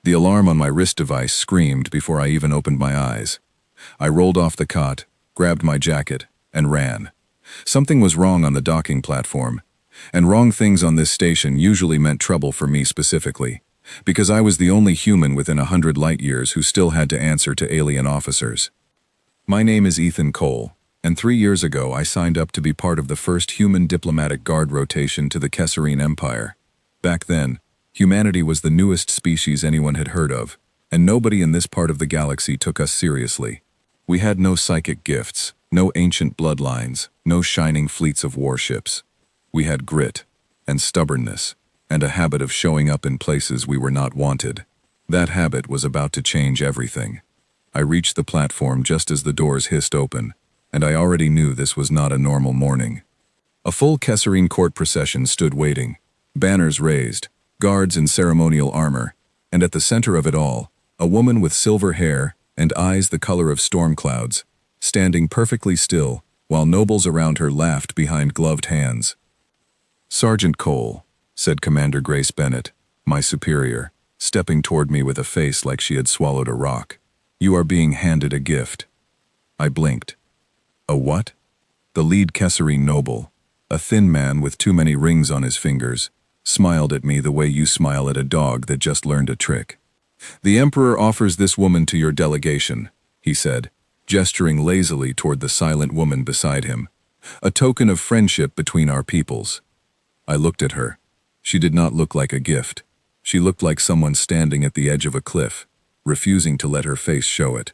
The alarm on my wrist device screamed before I even opened my eyes. I rolled off the cot, grabbed my jacket, and ran. Something was wrong on the docking platform, and wrong things on this station usually meant trouble for me specifically, because I was the only human within 100 light-years who still had to answer to alien officers. My name is Ethan Cole, and 3 years ago I signed up to be part of the first human diplomatic guard rotation to the Kesserine Empire. Back then, humanity was the newest species anyone had heard of, and nobody in this part of the galaxy took us seriously. We had no psychic gifts, no ancient bloodlines, no shining fleets of warships. We had grit and stubbornness and a habit of showing up in places we were not wanted. That habit was about to change everything. I reached the platform just as the doors hissed open, and I already knew this was not a normal morning. A full Kesserine court procession stood waiting, banners raised, guards in ceremonial armor, and at the center of it all, a woman with silver hair and eyes the color of storm clouds, standing perfectly still while nobles around her laughed behind gloved hands. "Sergeant Cole," said Commander Grace Bennett, my superior, stepping toward me with a face like she had swallowed a rock. "You are being handed a gift." I blinked. "A what?" The lead Kesserine noble, a thin man with too many rings on his fingers, smiled at me the way you smile at a dog that just learned a trick. "The Emperor offers this woman to your delegation," he said, gesturing lazily toward the silent woman beside him. "A token of friendship between our peoples." I looked at her. She did not look like a gift. She looked like someone standing at the edge of a cliff, refusing to let her face show it.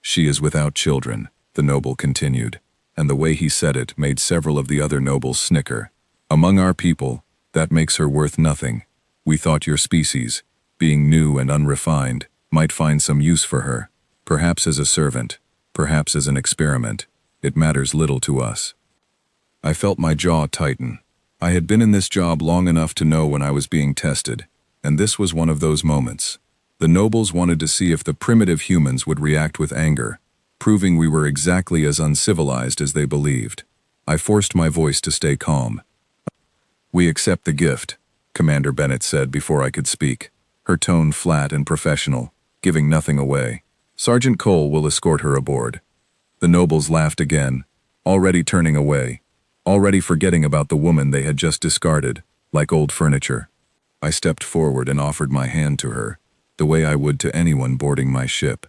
"She is without children," the noble continued, and the way he said it made several of the other nobles snicker. "Among our people, that makes her worth nothing. We thought your species, being new and unrefined, might find some use for her, perhaps as a servant, perhaps as an experiment. It matters little to us." I felt my jaw tighten. I had been in this job long enough to know when I was being tested, and this was one of those moments. The nobles wanted to see if the primitive humans would react with anger, proving we were exactly as uncivilized as they believed. I forced my voice to stay calm. "We accept the gift," Commander Bennett said before I could speak, her tone flat and professional, giving nothing away. "Sergeant Cole will escort her aboard." The nobles laughed again, already turning away, already forgetting about the woman they had just discarded, like old furniture. I stepped forward and offered my hand to her, the way I would to anyone boarding my ship.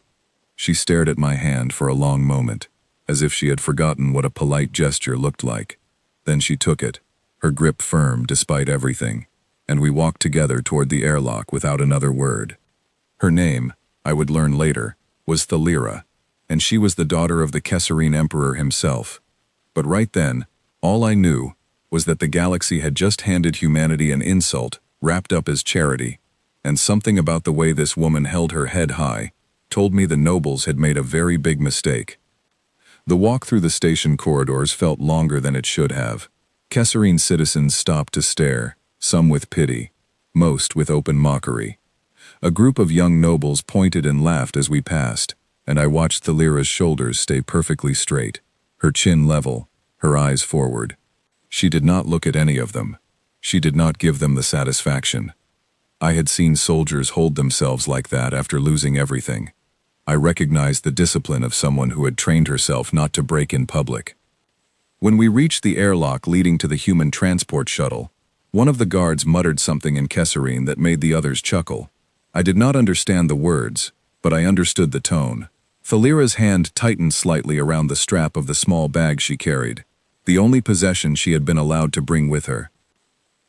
She stared at my hand for a long moment, as if she had forgotten what a polite gesture looked like. Then she took it, her grip firm despite everything, and we walked together toward the airlock without another word. Her name, I would learn later, was Thalira, and she was the daughter of the Kesserine Emperor himself. But right then, all I knew was that the galaxy had just handed humanity an insult wrapped up as charity, and something about the way this woman held her head high told me the nobles had made a very big mistake. The walk through the station corridors felt longer than it should have. Kesserine citizens stopped to stare, some with pity, most with open mockery. A group of young nobles pointed and laughed as we passed, and I watched Thalira's shoulders stay perfectly straight, her chin level, her eyes forward. She did not look at any of them. She did not give them the satisfaction. I had seen soldiers hold themselves like that after losing everything. I recognized the discipline of someone who had trained herself not to break in public. When we reached the airlock leading to the human transport shuttle, one of the guards muttered something in Kesserine that made the others chuckle. I did not understand the words, but I understood the tone. Thalira's hand tightened slightly around the strap of the small bag she carried, the only possession she had been allowed to bring with her.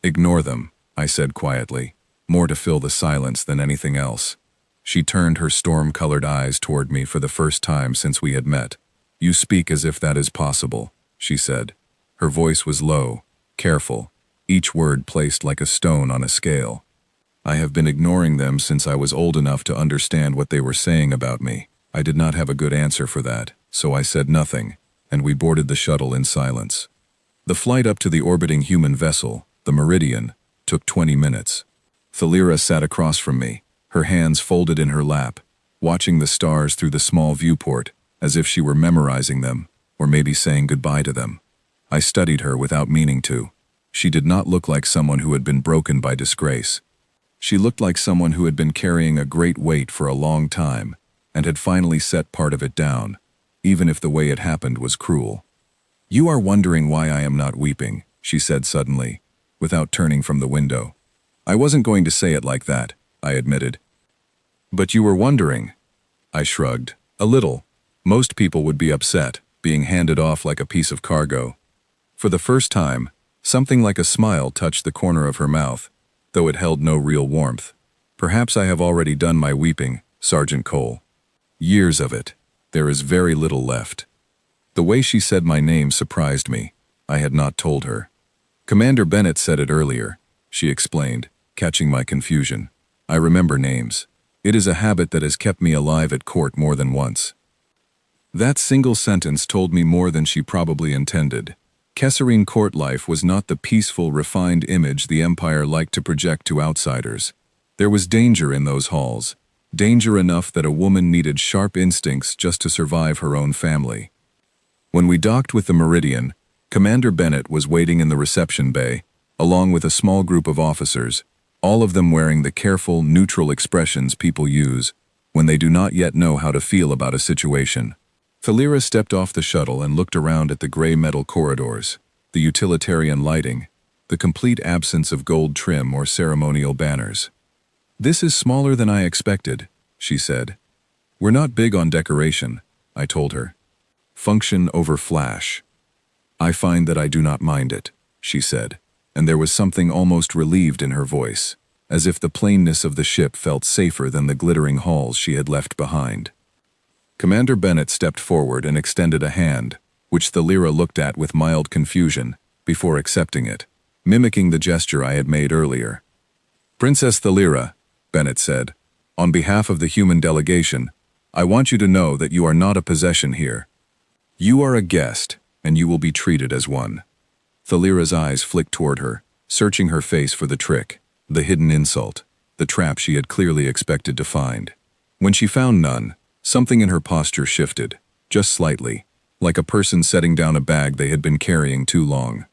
"Ignore them," I said quietly, more to fill the silence than anything else. She turned her storm-colored eyes toward me for the first time since we had met. "You speak as if that is possible," she said. Her voice was low, careful, each word placed like a stone on a scale. "I have been ignoring them since I was old enough to understand what they were saying about me. I did not have a good answer for that, so I said nothing, and we boarded the shuttle in silence. The flight up to the orbiting human vessel, the Meridian, took 20 minutes. Thalira sat across from me, her hands folded in her lap, watching the stars through the small viewport, as if she were memorizing them, or maybe saying goodbye to them. I studied her without meaning to. She did not look like someone who had been broken by disgrace. She looked like someone who had been carrying a great weight for a long time and had finally set part of it down, even if the way it happened was cruel. "You are wondering why I am not weeping," she said suddenly, without turning from the window. "I wasn't going to say it like that," I admitted. "But you were wondering." I shrugged. "A little. Most people would be upset, being handed off like a piece of cargo." For the first time, something like a smile touched the corner of her mouth, though it held no real warmth. "Perhaps I have already done my weeping, Sergeant Cole. Years of it. There is very little left." The way she said my name surprised me. I had not told her. "Commander Bennett said it earlier," she explained, catching my confusion. "I remember names. It is a habit that has kept me alive at court more than once." That single sentence told me more than she probably intended. Kesserine court life was not the peaceful, refined image the Empire liked to project to outsiders. There was danger in those halls, danger enough that a woman needed sharp instincts just to survive her own family. When we docked with the Meridian, Commander Bennett was waiting in the reception bay, along with a small group of officers, all of them wearing the careful, neutral expressions people use when they do not yet know how to feel about a situation. Thalira stepped off the shuttle and looked around at the gray metal corridors, the utilitarian lighting, the complete absence of gold trim or ceremonial banners. "This is smaller than I expected," she said. "We're not big on decoration," I told her. "Function over flash." "I find that I do not mind it," she said, and there was something almost relieved in her voice, as if the plainness of the ship felt safer than the glittering halls she had left behind. Commander Bennett stepped forward and extended a hand, which Thalira looked at with mild confusion, before accepting it, mimicking the gesture I had made earlier. "Princess Thalira," Bennett said, "on behalf of the human delegation, I want you to know that you are not a possession here. You are a guest, and you will be treated as one." Thalira's eyes flicked toward her, searching her face for the trick, the hidden insult, the trap she had clearly expected to find. When she found none, something in her posture shifted, just slightly, like a person setting down a bag they had been carrying too long.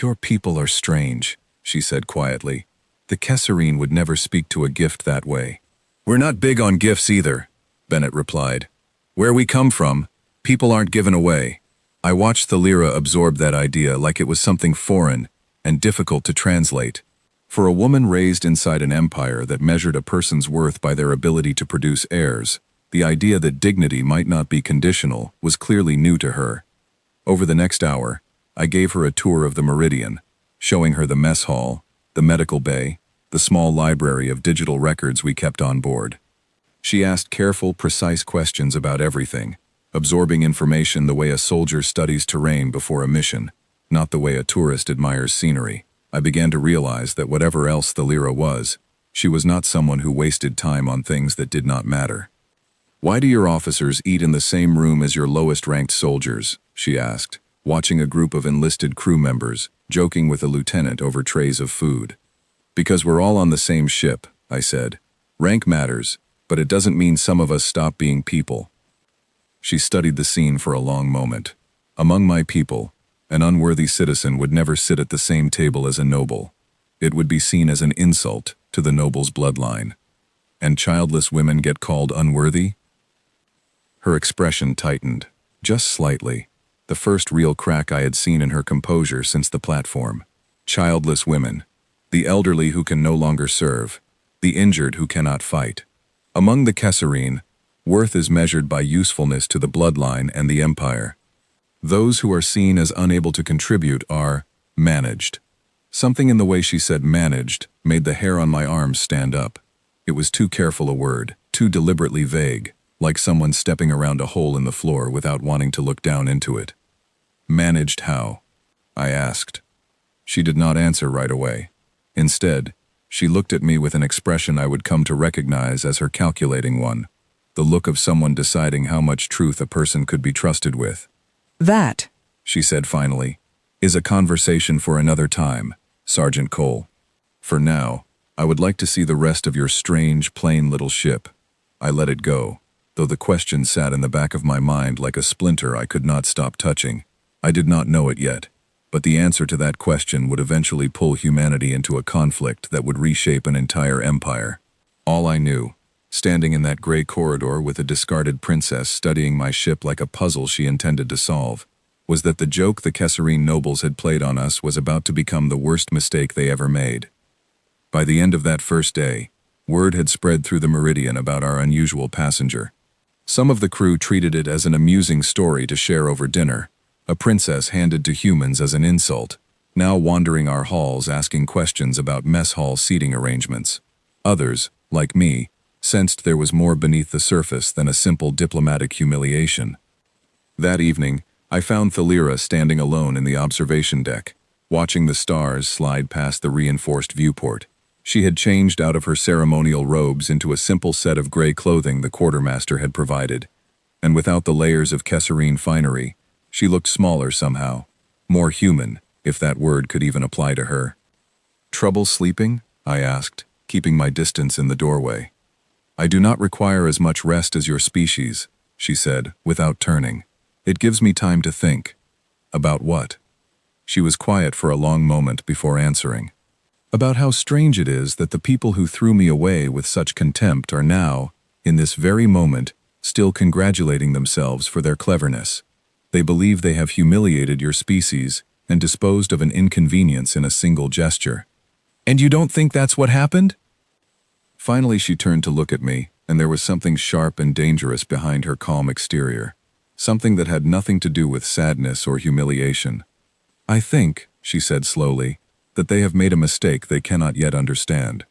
"Your people are strange," she said quietly. "The Kesserine would never speak to a gift that way." "We're not big on gifts either," Bennett replied. "Where we come from, people aren't given away." I watched Thalira absorb that idea like it was something foreign and difficult to translate. For a woman raised inside an empire that measured a person's worth by their ability to produce heirs, the idea that dignity might not be conditional was clearly new to her. Over the next hour, I gave her a tour of the Meridian, showing her the mess hall, the medical bay, the small library of digital records we kept on board. She asked careful, precise questions about everything, absorbing information the way a soldier studies terrain before a mission, not the way a tourist admires scenery. I began to realize that whatever else Thalira was, she was not someone who wasted time on things that did not matter. "Why do your officers eat in the same room as your lowest-ranked soldiers?" she asked, watching a group of enlisted crew members, joking with a lieutenant over trays of food. "Because we're all on the same ship," I said. "Rank matters, but it doesn't mean some of us stop being people." She studied the scene for a long moment. Among my people, an unworthy citizen would never sit at the same table as a noble. It would be seen as an insult to the noble's bloodline. And childless women get called unworthy? Her expression tightened, just slightly, the first real crack I had seen in her composure since the platform. Childless women, the elderly who can no longer serve, the injured who cannot fight. Among the Kesserine, worth is measured by usefulness to the bloodline and the empire. Those who are seen as unable to contribute are managed. Something in the way she said managed made the hair on my arms stand up. It was too careful a word, too deliberately vague, like someone stepping around a hole in the floor without wanting to look down into it. "Managed how?" I asked. She did not answer right away. Instead, she looked at me with an expression I would come to recognize as her calculating one, the look of someone deciding how much truth a person could be trusted with. "That," she said finally, "is a conversation for another time, Sergeant Cole. For now, I would like to see the rest of your strange, plain little ship." I let it go, though the question sat in the back of my mind like a splinter I could not stop touching. I did not know it yet. but the answer to that question would eventually pull humanity into a conflict that would reshape an entire empire. All I knew, standing in that gray corridor with a discarded princess studying my ship like a puzzle she intended to solve, was that the joke the Kesserine nobles had played on us was about to become the worst mistake they ever made. By the end of that first day, word had spread through the Meridian about our unusual passenger. Some of the crew treated it as an amusing story to share over dinner, a princess handed to humans as an insult, now wandering our halls asking questions about mess hall seating arrangements. Others, like me, sensed there was more beneath the surface than a simple diplomatic humiliation. That evening, I found Thalira standing alone in the observation deck, watching the stars slide past the reinforced viewport. She had changed out of her ceremonial robes into a simple set of gray clothing the quartermaster had provided, and without the layers of Kesserine finery, she looked smaller somehow, more human, if that word could even apply to her. "Trouble sleeping?" I asked, keeping my distance in the doorway. "I do not require as much rest as your species," she said, without turning. "It gives me time to think." "About what?" She was quiet for a long moment before answering. "About how strange it is that the people who threw me away with such contempt are now, in this very moment, still congratulating themselves for their cleverness. They believe they have humiliated your species and disposed of an inconvenience in a single gesture." "And you don't think that's what happened?" Finally she turned to look at me, and there was something sharp and dangerous behind her calm exterior. Something that had nothing to do with sadness or humiliation. "I think," she said slowly, "that they have made a mistake they cannot yet understand.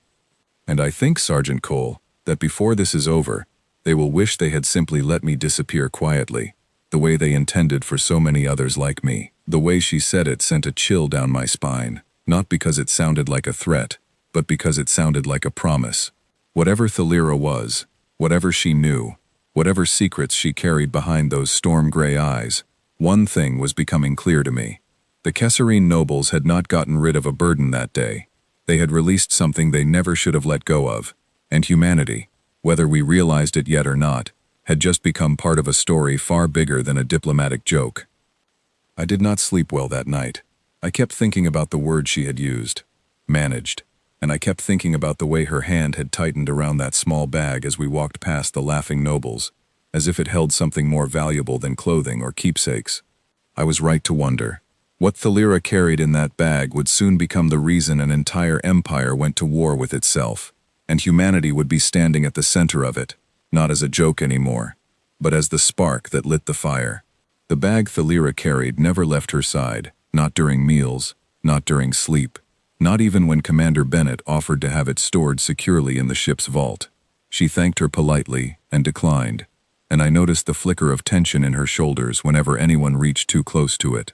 And I think, Sergeant Cole, that before this is over, they will wish they had simply let me disappear quietly, the way they intended for so many others like me." The way she said it sent a chill down my spine, not because it sounded like a threat, but because it sounded like a promise. Whatever Thalira was, whatever she knew, whatever secrets she carried behind those storm-gray eyes, one thing was becoming clear to me. The Kesserine nobles had not gotten rid of a burden that day. They had released something they never should have let go of, and humanity, whether we realized it yet or not, had just become part of a story far bigger than a diplomatic joke. I did not sleep well that night. I kept thinking about the word she had used, managed, and I kept thinking about the way her hand had tightened around that small bag as we walked past the laughing nobles, as if it held something more valuable than clothing or keepsakes. I was right to wonder. What Thalira carried in that bag would soon become the reason an entire empire went to war with itself, and humanity would be standing at the center of it, not as a joke anymore, but as the spark that lit the fire. The bag Thalira carried never left her side, not during meals, not during sleep, not even when Commander Bennett offered to have it stored securely in the ship's vault. She thanked her politely and declined, and I noticed the flicker of tension in her shoulders whenever anyone reached too close to it.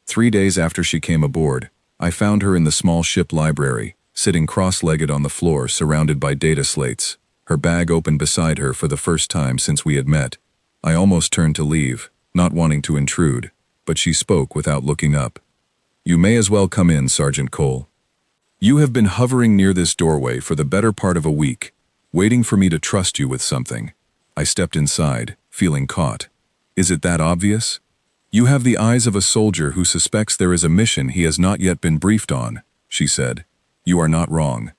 3 days after she came aboard, I found her in the small ship library, sitting cross-legged on the floor surrounded by data slates, her bag open beside her for the first time since we had met. I almost turned to leave, not wanting to intrude, but she spoke without looking up. "You may as well come in, Sergeant Cole. You have been hovering near this doorway for the better part of a week, waiting for me to trust you with something." I stepped inside, feeling caught. "Is it that obvious? You have the eyes of a soldier who suspects there is a mission he has not yet been briefed on," she said. "You are not wrong."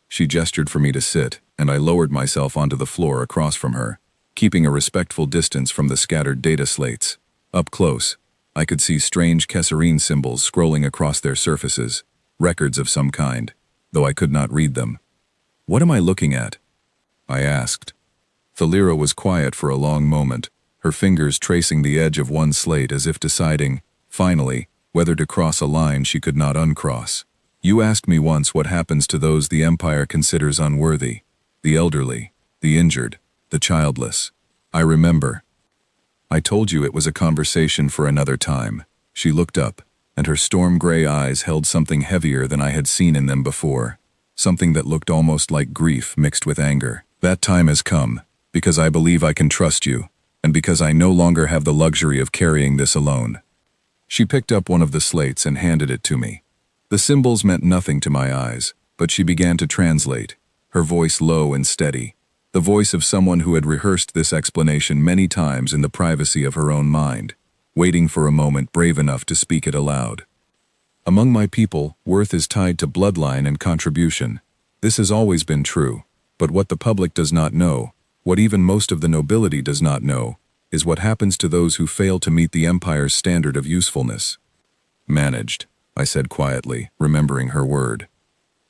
She gestured for me to sit, and I lowered myself onto the floor across from her, keeping a respectful distance from the scattered data slates. Up close, I could see strange Kesserine symbols scrolling across their surfaces, records of some kind, though I could not read them. "What am I looking at?" I asked. Thalira was quiet for a long moment, her fingers tracing the edge of one slate as if deciding, finally, whether to cross a line she could not uncross. "You asked me once what happens to those the Empire considers unworthy, the elderly, the injured, the childless. I remember. I told you it was a conversation for another time." She looked up, and her storm-gray eyes held something heavier than I had seen in them before, something that looked almost like grief mixed with anger. "That time has come, because I believe I can trust you, and because I no longer have the luxury of carrying this alone." She picked up one of the slates and handed it to me. The symbols meant nothing to my eyes, but she began to translate, her voice low and steady, the voice of someone who had rehearsed this explanation many times in the privacy of her own mind. waiting for a moment brave enough to speak it aloud. Among my people, worth is tied to bloodline and contribution. This has always been true, but what the public does not know, what even most of the nobility does not know, is what happens to those who fail to meet the Empire's standard of usefulness. Managed, I said quietly, remembering her word.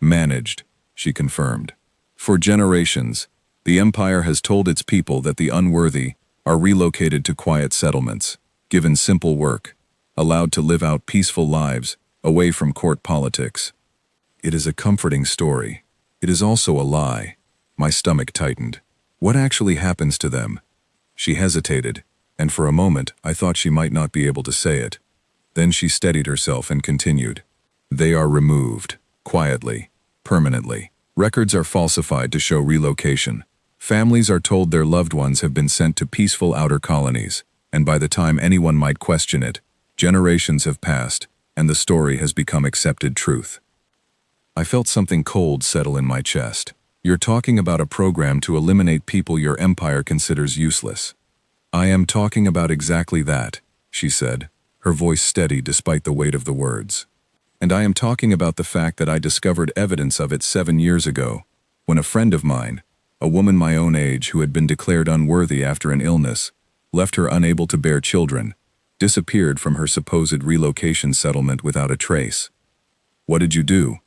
Managed, she confirmed. For generations, the Empire has told its people that the unworthy are relocated to quiet settlements, given simple work, allowed to live out peaceful lives, away from court politics. It is a comforting story. It is also a lie. My stomach tightened. What actually happens to them? She hesitated, and for a moment I thought she might not be able to say it. Then she steadied herself and continued. They are removed, quietly, permanently. Records are falsified to show relocation. Families are told their loved ones have been sent to peaceful outer colonies, and by the time anyone might question it, generations have passed, and the story has become accepted truth. I felt something cold settle in my chest. You're talking about a program to eliminate people your empire considers useless. I am talking about exactly that, she said, her voice steady despite the weight of the words. And I am talking about the fact that I discovered evidence of it 7 years ago, when a friend of mine, a woman my own age who had been declared unworthy after an illness, left her unable to bear children, disappeared from her supposed relocation settlement without a trace. What did you do?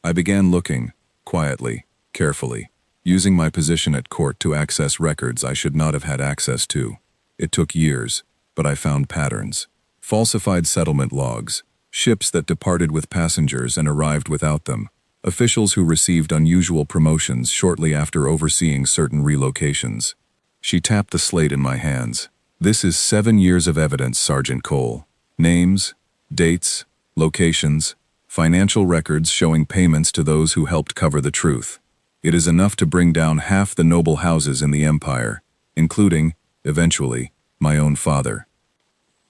I began looking, quietly, carefully, using my position at court to access records I should not have had access to. It took years, but I found patterns. Falsified settlement logs, ships that departed with passengers and arrived without them, officials who received unusual promotions shortly after overseeing certain relocations. She tapped the slate in my hands. This is 7 years of evidence, Sergeant Cole. Names, dates, locations, financial records showing payments to those who helped cover the truth. It is enough to bring down half the noble houses in the Empire, including, eventually, my own father.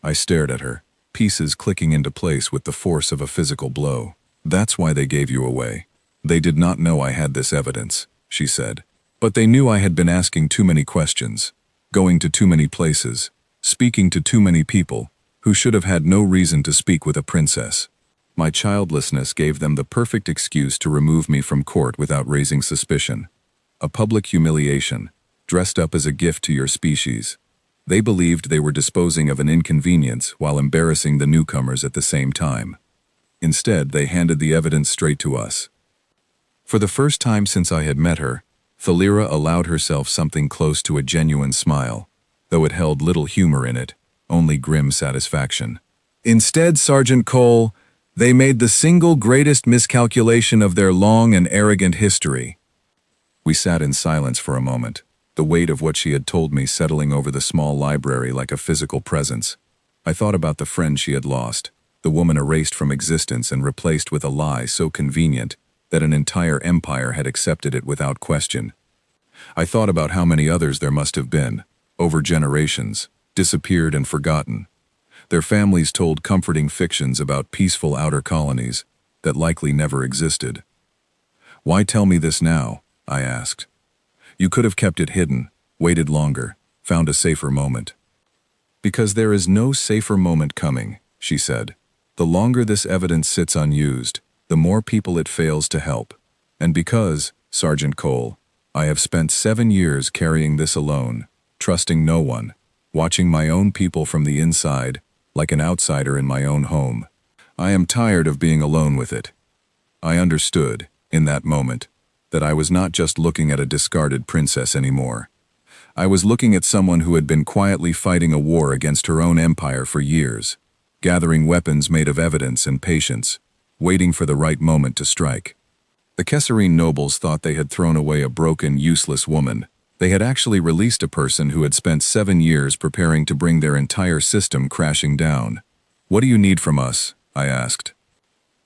I stared at her, pieces clicking into place with the force of a physical blow. That's why they gave you away. They did not know I had this evidence, she said. But they knew I had been asking too many questions, going to too many places, speaking to too many people, who should have had no reason to speak with a princess. My childlessness gave them the perfect excuse to remove me from court without raising suspicion. A public humiliation, dressed up as a gift to your species. They believed they were disposing of an inconvenience while embarrassing the newcomers at the same time. Instead, they handed the evidence straight to us. For the first time since I had met her, Thalira allowed herself something close to a genuine smile, though it held little humor in it, only grim satisfaction. Instead, Sergeant Cole, they made the single greatest miscalculation of their long and arrogant history. We sat in silence for a moment, the weight of what she had told me settling over the small library like a physical presence. I thought about the friend she had lost, the woman erased from existence and replaced with a lie so convenient that an entire empire had accepted it without question. I thought about how many others there must have been, over generations, disappeared and forgotten. Their families told comforting fictions about peaceful outer colonies that likely never existed. Why tell me this now? I asked. You could have kept it hidden, waited longer, found a safer moment. Because there is no safer moment coming, she said. The longer this evidence sits unused, the more people it fails to help. And because, Sergeant Cole, I have spent 7 years carrying this alone, trusting no one, watching my own people from the inside, like an outsider in my own home. I am tired of being alone with it. I understood, in that moment, that I was not just looking at a discarded princess anymore. I was looking at someone who had been quietly fighting a war against her own empire for years, gathering weapons made of evidence and patience, waiting for the right moment to strike. The Kesserine nobles thought they had thrown away a broken, useless woman. They had actually released a person who had spent 7 years preparing to bring their entire system crashing down. What do you need from us? I asked.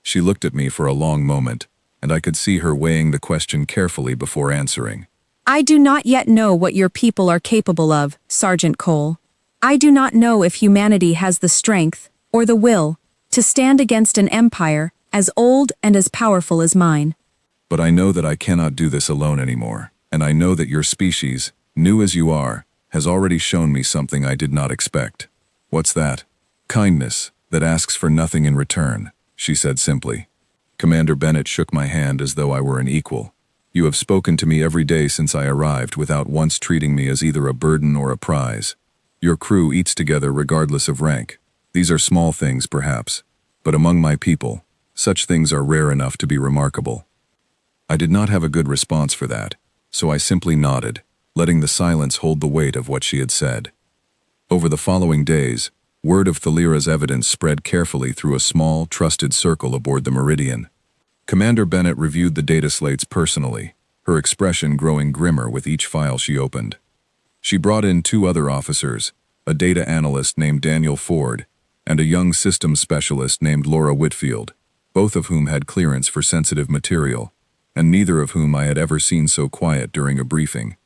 She looked at me for a long moment, and I could see her weighing the question carefully before answering. I do not yet know what your people are capable of, Sergeant Cole. I do not know if humanity has the strength, or the will, to stand against an empire as old and as powerful as mine. But I know that I cannot do this alone anymore, and I know that your species, new as you are, has already shown me something I did not expect. What's that? Kindness, that asks for nothing in return, she said simply. Commander Bennett shook my hand as though I were an equal. You have spoken to me every day since I arrived without once treating me as either a burden or a prize. Your crew eats together regardless of rank. These are small things, perhaps, but among my people, such things are rare enough to be remarkable. I did not have a good response for that, so I simply nodded, letting the silence hold the weight of what she had said. Over the following days, word of Thalira's evidence spread carefully through a small, trusted circle aboard the Meridian. Commander Bennett reviewed the data slates personally, her expression growing grimmer with each file she opened. She brought in 2 other officers, a data analyst named Daniel Ford, and a young systems specialist named Laura Whitfield, both of whom had clearance for sensitive material, and neither of whom I had ever seen so quiet during a briefing.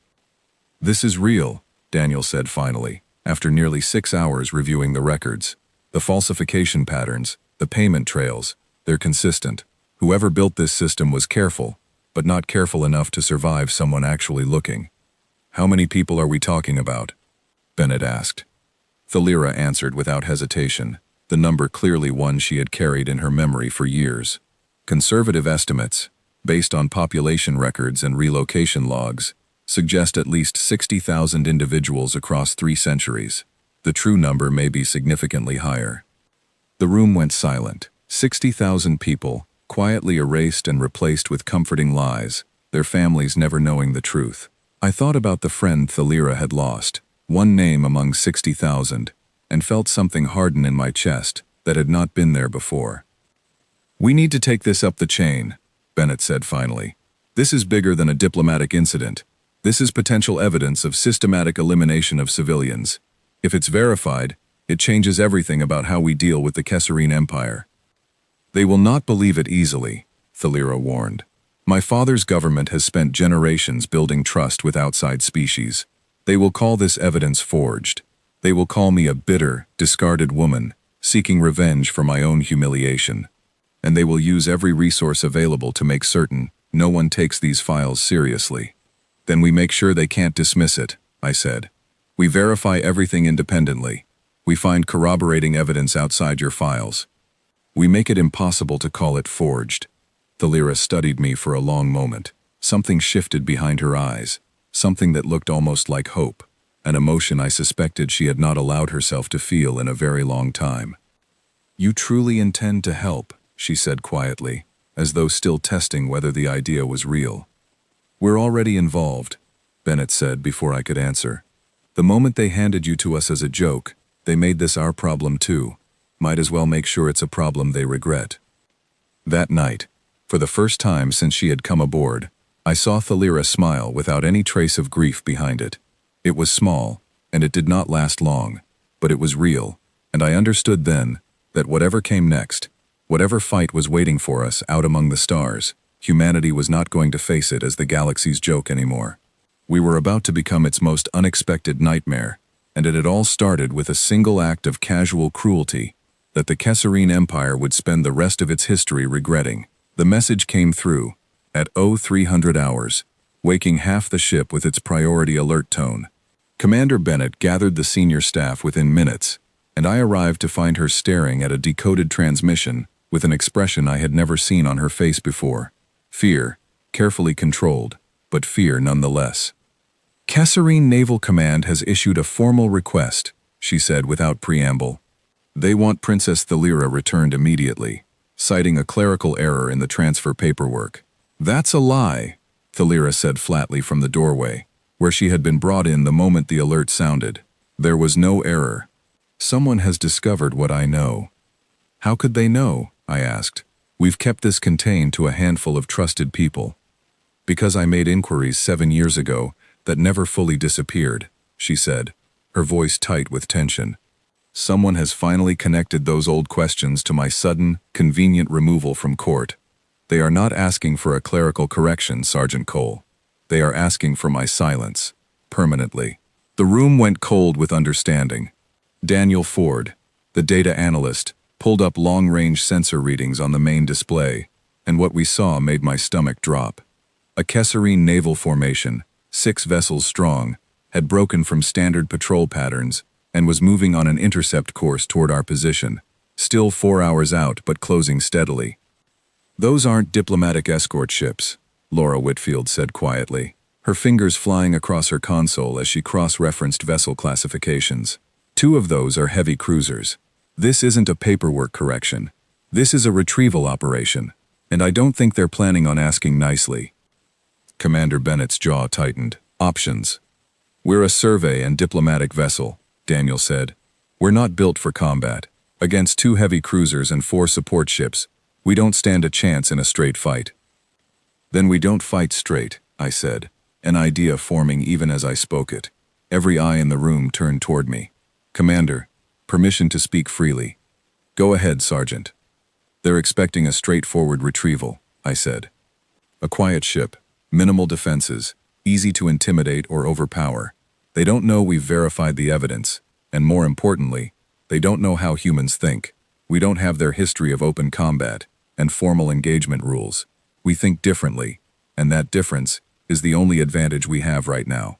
This is real, Daniel said finally, after nearly 6 hours reviewing the records. The falsification patterns, the payment trails, they're consistent. Whoever built this system was careful, but not careful enough to survive someone actually looking. How many people are we talking about? Bennett asked. Thalira answered without hesitation, the number clearly one she had carried in her memory for years. Conservative estimates, based on population records and relocation logs, suggest at least 60,000 individuals across 3 centuries. The true number may be significantly higher. The room went silent. 60,000 people, quietly erased and replaced with comforting lies, their families never knowing the truth. I thought about the friend Thalira had lost, one name among 60,000, and felt something harden in my chest that had not been there before. We need to take this up the chain, Bennett said finally. This is bigger than a diplomatic incident. This is potential evidence of systematic elimination of civilians. If it's verified, it changes everything about how we deal with the Kesserine Empire. They will not believe it easily, Thalira warned. My father's government has spent generations building trust with outside species. They will call this evidence forged. They will call me a bitter, discarded woman, seeking revenge for my own humiliation. And they will use every resource available to make certain no one takes these files seriously. Then we make sure they can't dismiss it, I said. We verify everything independently. We find corroborating evidence outside your files. We make it impossible to call it forged. Thalira studied me for a long moment. Something shifted behind her eyes, something that looked almost like hope, an emotion I suspected she had not allowed herself to feel in a very long time. You truly intend to help, she said quietly, as though still testing whether the idea was real. We're already involved, Bennett said before I could answer. The moment they handed you to us as a joke, they made this our problem too. Might as well make sure it's a problem they regret. That night, for the first time since she had come aboard, I saw Thalira smile without any trace of grief behind it. It was small, and it did not last long, but it was real, and I understood then that whatever came next, whatever fight was waiting for us out among the stars, humanity was not going to face it as the galaxy's joke anymore. We were about to become its most unexpected nightmare, and it had all started with a single act of casual cruelty that the Kesserine Empire would spend the rest of its history regretting. The message came through, at 0300 hours, waking half the ship with its priority alert tone. Commander Bennett gathered the senior staff within minutes, and I arrived to find her staring at a decoded transmission with an expression I had never seen on her face before. Fear, carefully controlled, but fear nonetheless. Kesserine Naval Command has issued a formal request, she said without preamble. They want Princess Thalira returned immediately, citing a clerical error in the transfer paperwork. That's a lie, Thalira said flatly from the doorway, where she had been brought in the moment the alert sounded. There was no error. Someone has discovered what I know. How could they know? I asked. We've kept this contained to a handful of trusted people. Because I made inquiries 7 years ago that never fully disappeared, she said, her voice tight with tension. Someone has finally connected those old questions to my sudden, convenient removal from court. They are not asking for a clerical correction, Sergeant Cole. They are asking for my silence, permanently. The room went cold with understanding. Daniel Ford, the data analyst, pulled up long-range sensor readings on the main display, and what we saw made my stomach drop. A Kesserine naval formation, 6 vessels strong, had broken from standard patrol patterns and was moving on an intercept course toward our position, still 4 hours out but closing steadily. "Those aren't diplomatic escort ships," Laura Whitfield said quietly, her fingers flying across her console as she cross-referenced vessel classifications. "Two of those are heavy cruisers. This isn't a paperwork correction. This is a retrieval operation, and I don't think they're planning on asking nicely." Commander Bennett's jaw tightened. "Options. We're a survey and diplomatic vessel," Daniel said. "We're not built for combat. Against 2 heavy cruisers and 4 support ships, we don't stand a chance in a straight fight." "Then we don't fight straight," I said, an idea forming even as I spoke it. Every eye in the room turned toward me. "Commander, permission to speak freely." "Go ahead, Sergeant." "They're expecting a straightforward retrieval," I said. "A quiet ship, minimal defenses, easy to intimidate or overpower. They don't know we've verified the evidence, and more importantly, they don't know how humans think. We don't have their history of open combat and formal engagement rules. We think differently, and that difference is the only advantage we have right now."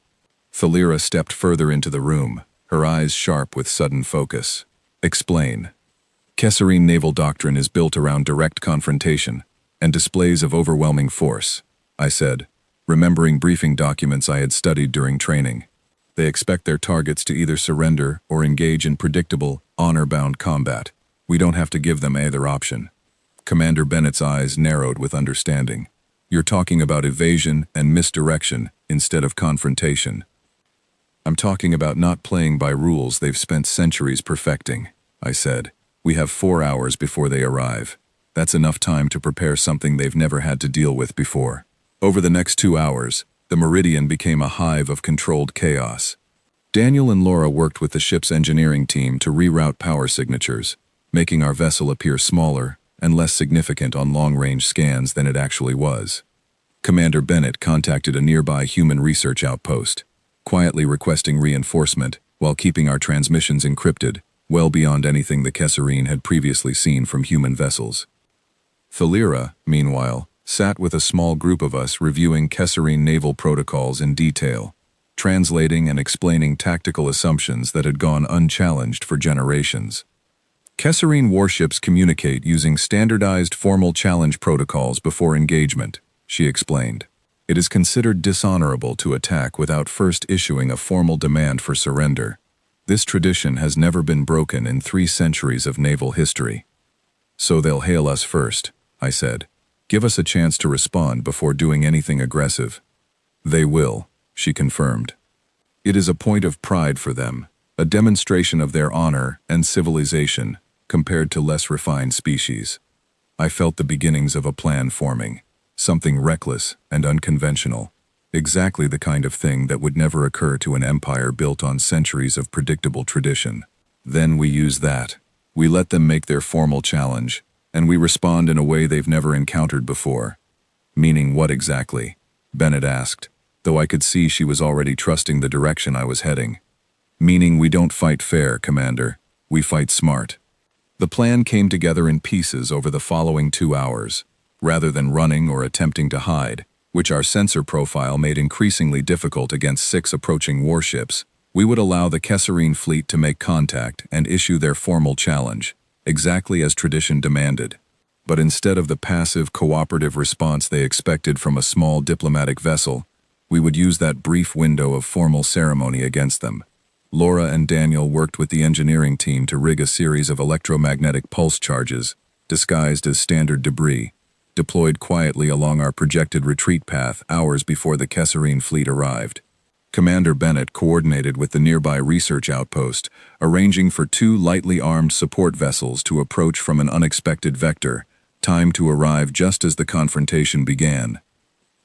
Thalira stepped further into the room, her eyes sharp with sudden focus. "Explain." "Kesserine naval doctrine is built around direct confrontation and displays of overwhelming force," I said, remembering briefing documents I had studied during training. "They expect their targets to either surrender or engage in predictable, honor-bound combat. We don't have to give them either option." Commander Bennett's eyes narrowed with understanding. "You're talking about evasion and misdirection instead of confrontation." "I'm talking about not playing by rules they've spent centuries perfecting," I said. "We have 4 hours before they arrive. That's enough time to prepare something they've never had to deal with before." Over the next 2 hours, the Meridian became a hive of controlled chaos. Daniel and Laura worked with the ship's engineering team to reroute power signatures, making our vessel appear smaller and less significant on long-range scans than it actually was. Commander Bennett contacted a nearby human research outpost, quietly requesting reinforcement while keeping our transmissions encrypted, well beyond anything the Kesserine had previously seen from human vessels. Thalira, meanwhile, sat with a small group of us reviewing Kesserine naval protocols in detail, translating and explaining tactical assumptions that had gone unchallenged for generations. Kesserine warships communicate using standardized formal challenge protocols before engagement, she explained. It is considered dishonorable to attack without first issuing a formal demand for surrender. This tradition has never been broken in 3 centuries of naval history. "So they'll hail us first," I said. "Give us a chance to respond before doing anything aggressive." "They will," she confirmed. "It is a point of pride for them, a demonstration of their honor and civilization compared to less refined species." I felt the beginnings of a plan forming, something reckless and unconventional, exactly the kind of thing that would never occur to an empire built on centuries of predictable tradition. Then we use that. We let them make their formal challenge, and we respond in a way they've never encountered before. "Meaning what exactly?" Bennett asked, though I could see she was already trusting the direction I was heading. "Meaning we don't fight fair, Commander. We fight smart." The plan came together in pieces over the following 2 hours. Rather than running or attempting to hide, which our sensor profile made increasingly difficult against 6 approaching warships, we would allow the Kesserine fleet to make contact and issue their formal challenge, exactly as tradition demanded. But instead of the passive, cooperative response they expected from a small diplomatic vessel, we would use that brief window of formal ceremony against them. Laura and Daniel worked with the engineering team to rig a series of electromagnetic pulse charges, disguised as standard debris, deployed quietly along our projected retreat path hours before the Kesserine fleet arrived. Commander Bennett coordinated with the nearby research outpost, arranging for 2 lightly armed support vessels to approach from an unexpected vector, timed to arrive just as the confrontation began.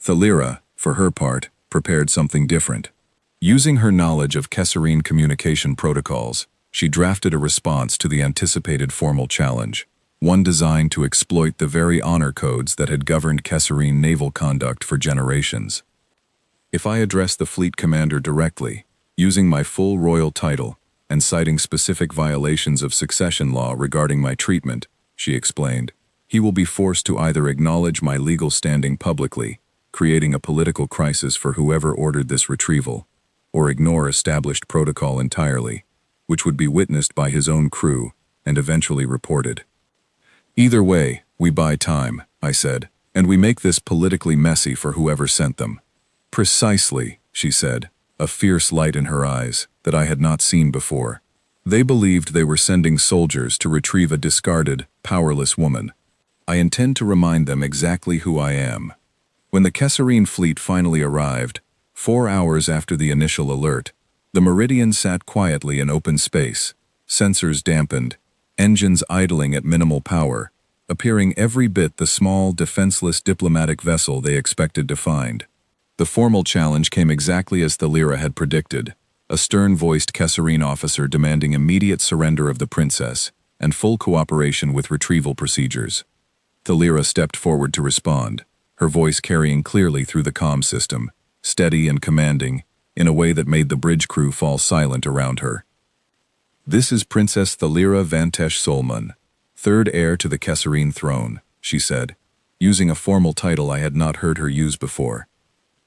Thalira, for her part, prepared something different. Using her knowledge of Kesserine communication protocols, she drafted a response to the anticipated formal challenge, one designed to exploit the very honor codes that had governed Kesserine naval conduct for generations. If I address the fleet commander directly, using my full royal title, and citing specific violations of succession law regarding my treatment, she explained, he will be forced to either acknowledge my legal standing publicly, creating a political crisis for whoever ordered this retrieval, or ignore established protocol entirely. which would be witnessed by his own crew and eventually reported. Either way, we buy time, I said, and we make this politically messy for whoever sent them. Precisely, she said, a fierce light in her eyes that I had not seen before. They believed they were sending soldiers to retrieve a discarded, powerless woman. I intend to remind them exactly who I am. When the Kesserine fleet finally arrived, 4 hours after the initial alert, the Meridian sat quietly in open space, sensors dampened, engines idling at minimal power, appearing every bit the small, defenseless diplomatic vessel they expected to find. The formal challenge came exactly as Thalira had predicted, a stern-voiced Kesserine officer demanding immediate surrender of the princess and full cooperation with retrieval procedures. Thalira stepped forward to respond, her voice carrying clearly through the comm system, steady and commanding, in a way that made the bridge crew fall silent around her. "This is Princess Thalira Vantesh Solman, third heir to the Kesserine throne," she said, using a formal title I had not heard her use before.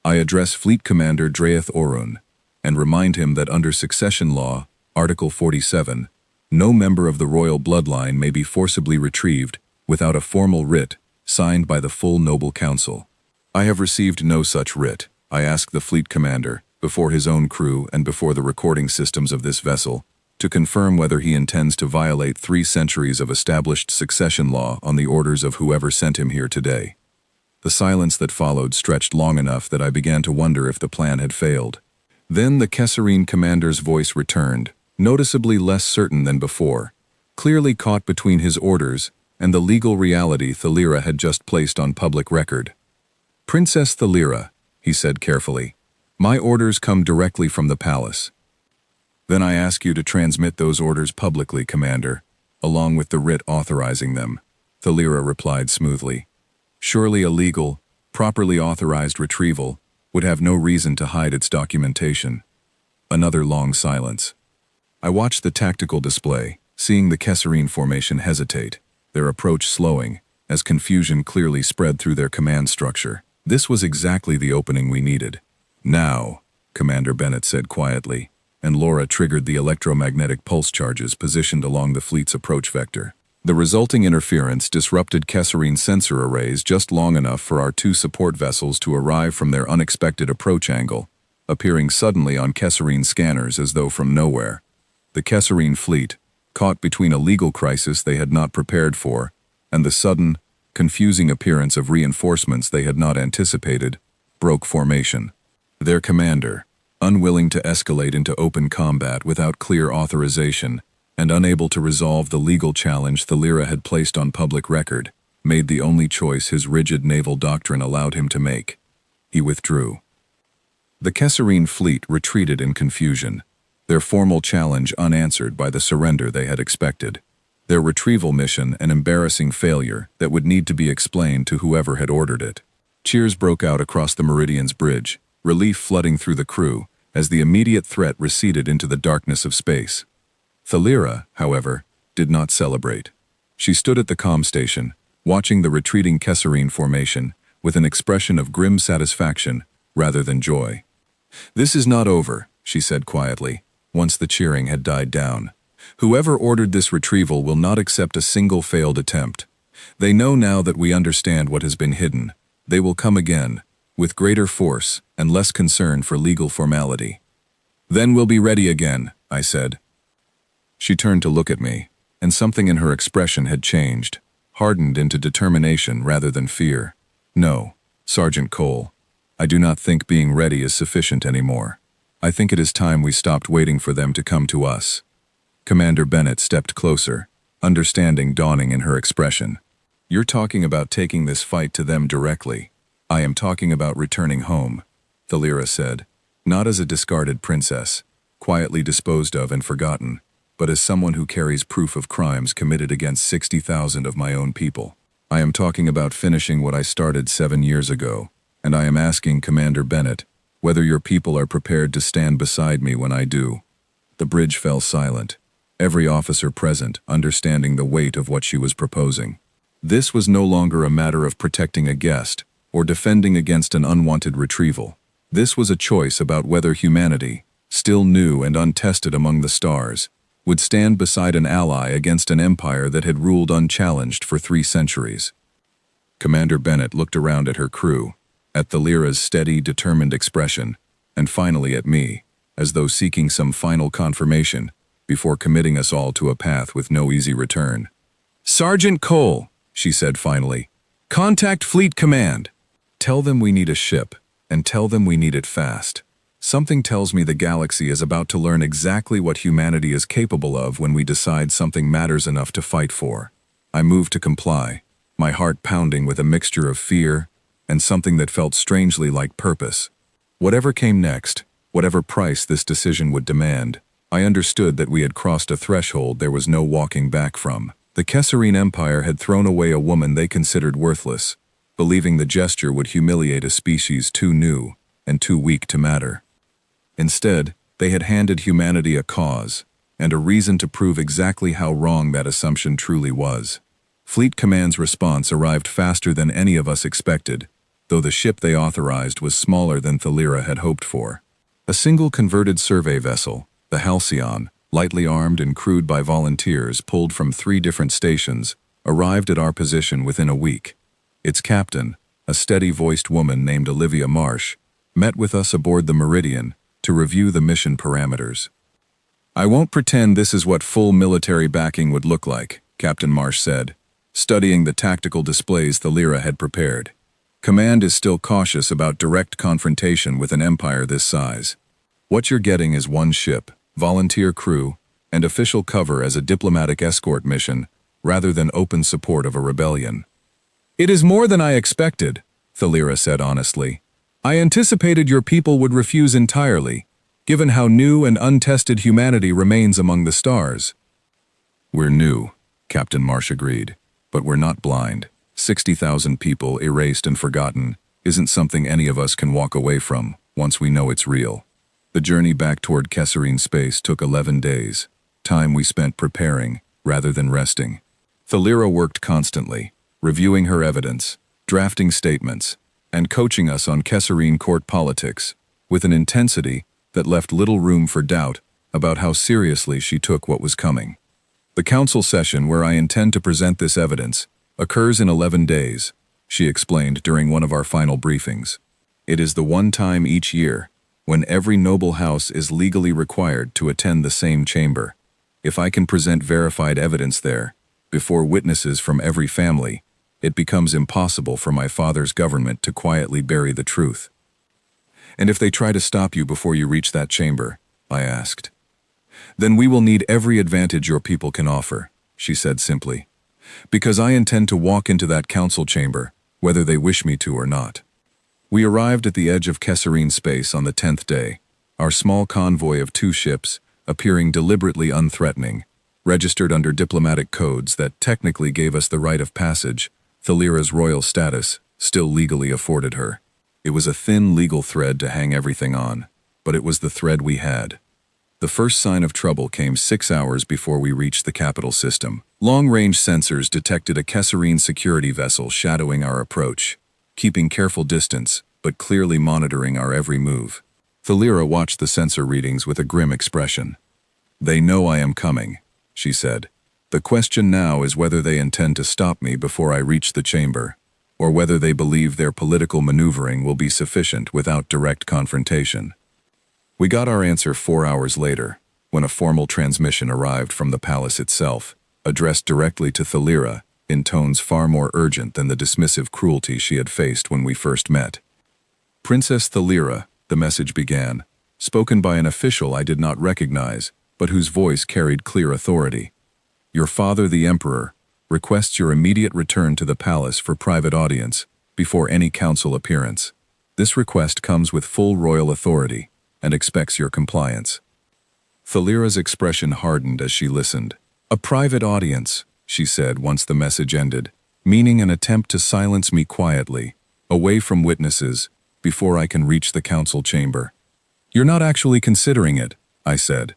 "I address Fleet Commander Draeth Orun, and remind him that under succession law, Article 47, no member of the royal bloodline may be forcibly retrieved without a formal writ signed by the full noble council. I have received no such writ," I asked the fleet commander, before his own crew and before the recording systems of this vessel, to confirm whether he intends to violate 3 centuries of established succession law on the orders of whoever sent him here today. The silence that followed stretched long enough that I began to wonder if the plan had failed. Then the Kesserine commander's voice returned, noticeably less certain than before, clearly caught between his orders and the legal reality Thalira had just placed on public record. "Princess Thalira," he said carefully, "my orders come directly from the palace." "Then I ask you to transmit those orders publicly, Commander, along with the writ authorizing them," Thalira replied smoothly. "Surely a legal, properly authorized retrieval would have no reason to hide its documentation." Another long silence. I watched the tactical display, seeing the Kesserine formation hesitate, their approach slowing, as confusion clearly spread through their command structure. This was exactly the opening we needed. "Now," Commander Bennett said quietly, and Laura triggered the electromagnetic pulse charges positioned along the fleet's approach vector. The resulting interference disrupted Kesserine sensor arrays just long enough for our 2 support vessels to arrive from their unexpected approach angle, appearing suddenly on Kesserine scanners as though from nowhere. The Kesserine fleet, caught between a legal crisis they had not prepared for, and the sudden, confusing appearance of reinforcements they had not anticipated, broke formation. Their commander, unwilling to escalate into open combat without clear authorization, and unable to resolve the legal challenge Thalira had placed on public record, made the only choice his rigid naval doctrine allowed him to make. He withdrew. The Kesserine fleet retreated in confusion, their formal challenge unanswered by the surrender they had expected, their retrieval mission an embarrassing failure that would need to be explained to whoever had ordered it. Cheers broke out across the Meridian's bridge, relief flooding through the crew as the immediate threat receded into the darkness of space. Thalira, however, did not celebrate. She stood at the comm station, watching the retreating Kesserine formation with an expression of grim satisfaction rather than joy. "This is not over," she said quietly, once the cheering had died down. "Whoever ordered this retrieval will not accept a single failed attempt. They know now that we understand what has been hidden. They will come again, with greater force and less concern for legal formality." "Then we'll be ready again," I said. She turned to look at me, and something in her expression had changed, hardened into determination rather than fear. "No, Sergeant Cole, I do not think being ready is sufficient anymore. I think it is time we stopped waiting for them to come to us." Commander Bennett stepped closer, understanding dawning in her expression. "You're talking about taking this fight to them directly. I am talking about returning home," Thalira said, "not as a discarded princess, quietly disposed of and forgotten, but as someone who carries proof of crimes committed against 60,000 of my own people. I am talking about finishing what I started 7 years ago, and I am asking Commander Bennett whether your people are prepared to stand beside me when I do." The bridge fell silent, every officer present understanding the weight of what she was proposing. This was no longer a matter of protecting a guest or defending against an unwanted retrieval. This was a choice about whether humanity, still new and untested among the stars, would stand beside an ally against an empire that had ruled unchallenged for 3 centuries. Commander Bennett looked around at her crew, at Thalira's steady, determined expression, and finally at me, as though seeking some final confirmation before committing us all to a path with no easy return. "Sergeant Cole," she said finally, "contact Fleet Command. Tell them we need a ship, and tell them we need it fast. Something tells me the galaxy is about to learn exactly what humanity is capable of when we decide something matters enough to fight for." I moved to comply, my heart pounding with a mixture of fear and something that felt strangely like purpose. Whatever came next, whatever price this decision would demand, I understood that we had crossed a threshold there was no walking back from. The Kesserine Empire had thrown away a woman they considered worthless, believing the gesture would humiliate a species too new and too weak to matter. Instead, they had handed humanity a cause, and a reason to prove exactly how wrong that assumption truly was. Fleet Command's response arrived faster than any of us expected, though the ship they authorized was smaller than Thalira had hoped for. A single converted survey vessel, the Halcyon, lightly armed and crewed by volunteers pulled from 3 different stations, arrived at our position within a week. Its captain, a steady-voiced woman named Olivia Marsh, met with us aboard the Meridian to review the mission parameters. "I won't pretend this is what full military backing would look like," Captain Marsh said, studying the tactical displays Thalira had prepared. "Command is still cautious about direct confrontation with an empire this size. What you're getting is 1 ship, volunteer crew, and official cover as a diplomatic escort mission, rather than open support of a rebellion." "It is more than I expected," Thalira said honestly. "I anticipated your people would refuse entirely, given how new and untested humanity remains among the stars." "We're new," Captain Marsh agreed, "but we're not blind. 60,000 people erased and forgotten isn't something any of us can walk away from once we know it's real." The journey back toward Kesserine space took 11 days, time we spent preparing rather than resting. Thalira worked constantly, reviewing her evidence, drafting statements, and coaching us on Kesserine court politics, with an intensity that left little room for doubt about how seriously she took what was coming. "The council session where I intend to present this evidence occurs in 11 days, she explained during one of our final briefings. "It is the one time each year when every noble house is legally required to attend the same chamber. If I can present verified evidence there, before witnesses from every family, it becomes impossible for my father's government to quietly bury the truth." "And if they try to stop you before you reach that chamber?" I asked. "Then we will need every advantage your people can offer," she said simply. "Because I intend to walk into that council chamber, whether they wish me to or not." We arrived at the edge of Kesserine space on the 10th day, our small convoy of 2 ships appearing deliberately unthreatening, registered under diplomatic codes that technically gave us the right of passage. Thalira's royal status still legally afforded her. It was a thin legal thread to hang everything on, but it was the thread we had. The first sign of trouble came 6 hours before we reached the capital system. Long-range sensors detected a Kesserine security vessel shadowing our approach, keeping careful distance, but clearly monitoring our every move. Thalira watched the sensor readings with a grim expression. "They know I am coming," she said. "The question now is whether they intend to stop me before I reach the chamber, or whether they believe their political maneuvering will be sufficient without direct confrontation." We got our answer 4 hours later, when a formal transmission arrived from the palace itself, addressed directly to Thalira, in tones far more urgent than the dismissive cruelty she had faced when we first met. "Princess Thalira," the message began, spoken by an official I did not recognize, but whose voice carried clear authority. "Your father, the Emperor, requests your immediate return to the palace for private audience, before any council appearance. This request comes with full royal authority, and expects your compliance." Thalira's expression hardened as she listened. "A private audience," she said once the message ended, "meaning an attempt to silence me quietly, away from witnesses, before I can reach the council chamber." "You're not actually considering it," I said.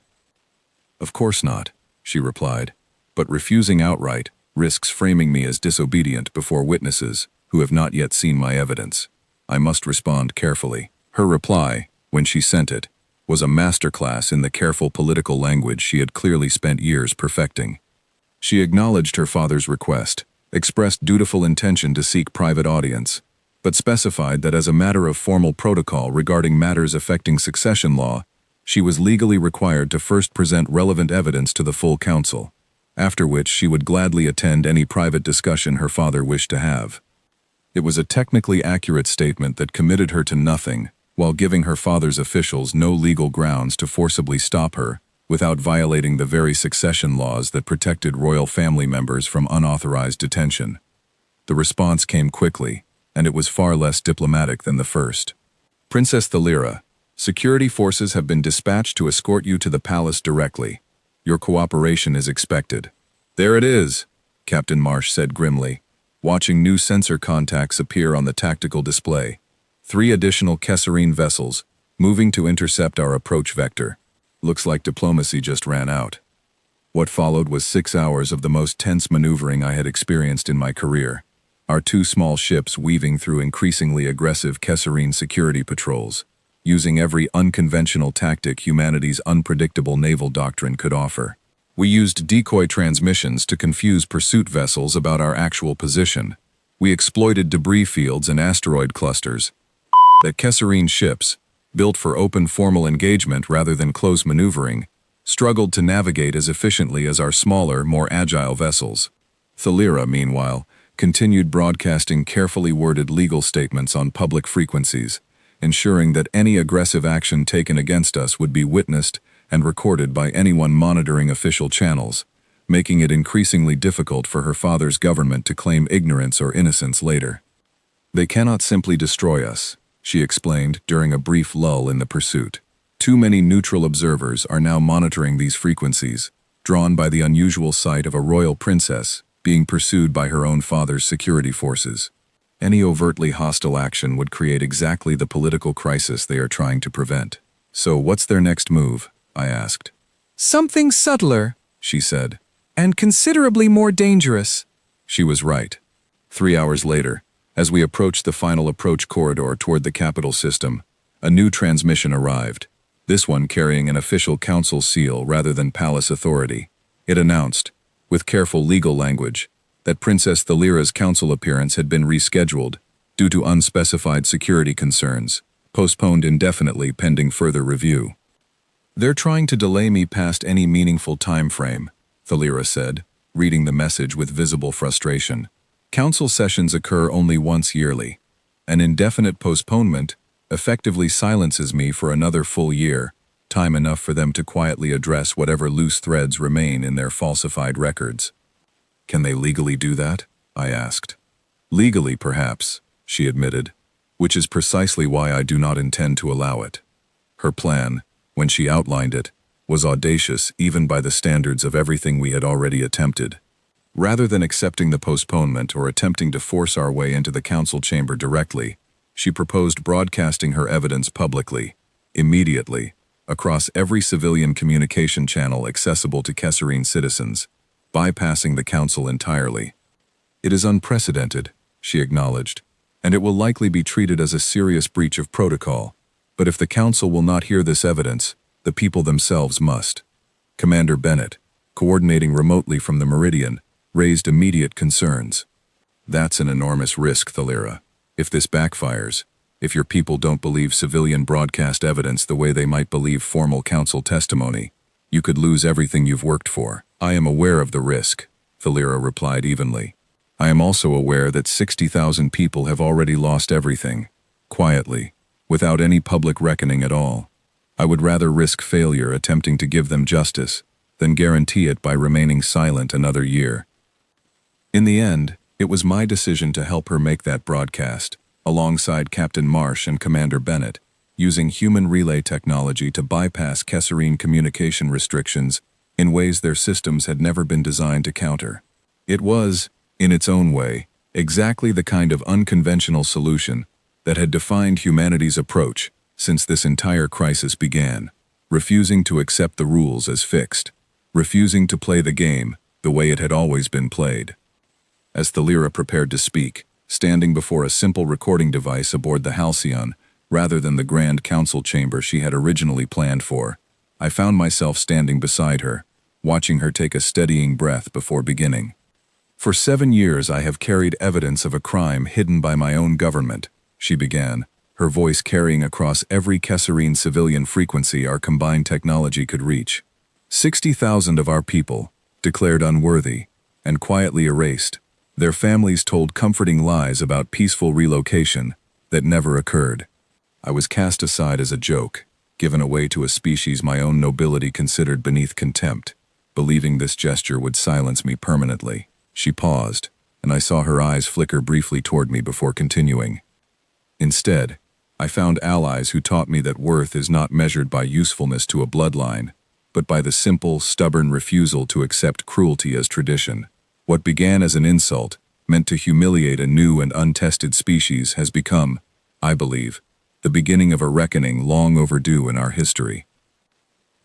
"Of course not," she replied, "but refusing outright risks framing me as disobedient before witnesses who have not yet seen my evidence. I must respond carefully." Her reply, when she sent it, was a masterclass in the careful political language she had clearly spent years perfecting. She acknowledged her father's request, expressed dutiful intention to seek private audience, but specified that as a matter of formal protocol regarding matters affecting succession law, she was legally required to first present relevant evidence to the full council, after which she would gladly attend any private discussion her father wished to have. It was a technically accurate statement that committed her to nothing, while giving her father's officials no legal grounds to forcibly stop her, without violating the very succession laws that protected royal family members from unauthorized detention. The response came quickly, and it was far less diplomatic than the first. Princess Thalira, security forces have been dispatched to escort you to the palace directly. Your cooperation is expected. There it is, Captain Marsh said grimly, watching new sensor contacts appear on the tactical display. 3 additional Kesserine vessels, moving to intercept our approach vector. Looks like diplomacy just ran out. What followed was 6 hours of the most tense maneuvering I had experienced in my career. Our 2 small ships weaving through increasingly aggressive Kesserine security patrols, using every unconventional tactic humanity's unpredictable naval doctrine could offer. We used decoy transmissions to confuse pursuit vessels about our actual position. We exploited debris fields and asteroid clusters that Kesserine ships, built for open formal engagement rather than close maneuvering, struggled to navigate as efficiently as our smaller, more agile vessels. Thalira, meanwhile, continued broadcasting carefully worded legal statements on public frequencies, ensuring that any aggressive action taken against us would be witnessed and recorded by anyone monitoring official channels, making it increasingly difficult for her father's government to claim ignorance or innocence later. They cannot simply destroy us, she explained during a brief lull in the pursuit. Too many neutral observers are now monitoring these frequencies, drawn by the unusual sight of a royal princess being pursued by her own father's security forces. Any overtly hostile action would create exactly the political crisis they are trying to prevent. So what's their next move? I asked. Something subtler, she said, and considerably more dangerous. She was right. 3 hours later, as we approached the final approach corridor toward the capital system, a new transmission arrived, this one carrying an official council seal rather than palace authority. It announced, with careful legal language, that Princess Thalira's council appearance had been rescheduled due to unspecified security concerns, postponed indefinitely pending further review. They're trying to delay me past any meaningful time frame, Thalira said, reading the message with visible frustration. Council sessions occur only once yearly. An indefinite postponement effectively silences me for another full year, time enough for them to quietly address whatever loose threads remain in their falsified records. Can they legally do that? I asked. Legally, perhaps, she admitted, which is precisely why I do not intend to allow it. Her plan, when she outlined it, was audacious even by the standards of everything we had already attempted. Rather than accepting the postponement or attempting to force our way into the council chamber directly, she proposed broadcasting her evidence publicly, immediately, across every civilian communication channel accessible to Kesserine citizens, bypassing the council entirely. It is unprecedented, she acknowledged, and it will likely be treated as a serious breach of protocol. But if the council will not hear this evidence, the people themselves must. Commander Bennett, coordinating remotely from the Meridian, raised immediate concerns. That's an enormous risk, Thalira. If this backfires, if your people don't believe civilian broadcast evidence the way they might believe formal council testimony, you could lose everything you've worked for. I am aware of the risk, Thalira replied evenly. I am also aware that 60,000 people have already lost everything, quietly, without any public reckoning at all. I would rather risk failure attempting to give them justice than guarantee it by remaining silent another year. In the end, it was my decision to help her make that broadcast, alongside Captain Marsh and Commander Bennett, using human relay technology to bypass Kesserine communication restrictions in ways their systems had never been designed to counter. It was, in its own way, exactly the kind of unconventional solution that had defined humanity's approach since this entire crisis began, refusing to accept the rules as fixed, refusing to play the game the way it had always been played. As Thalira prepared to speak, standing before a simple recording device aboard the Halcyon, rather than the grand council chamber she had originally planned for. I found myself standing beside her, watching her take a steadying breath before beginning. "For 7 years I have carried evidence of a crime hidden by my own government," she began, her voice carrying across every Kesserine civilian frequency our combined technology could reach. 60,000 of our people, declared unworthy, and quietly erased. Their families told comforting lies about peaceful relocation that never occurred. I was cast aside as a joke, given away to a species my own nobility considered beneath contempt, believing this gesture would silence me permanently. She paused, and I saw her eyes flicker briefly toward me before continuing. "Instead, I found allies who taught me that worth is not measured by usefulness to a bloodline, but by the simple, stubborn refusal to accept cruelty as tradition. What began as an insult, meant to humiliate a new and untested species, has become, I believe, the beginning of a reckoning long overdue in our history."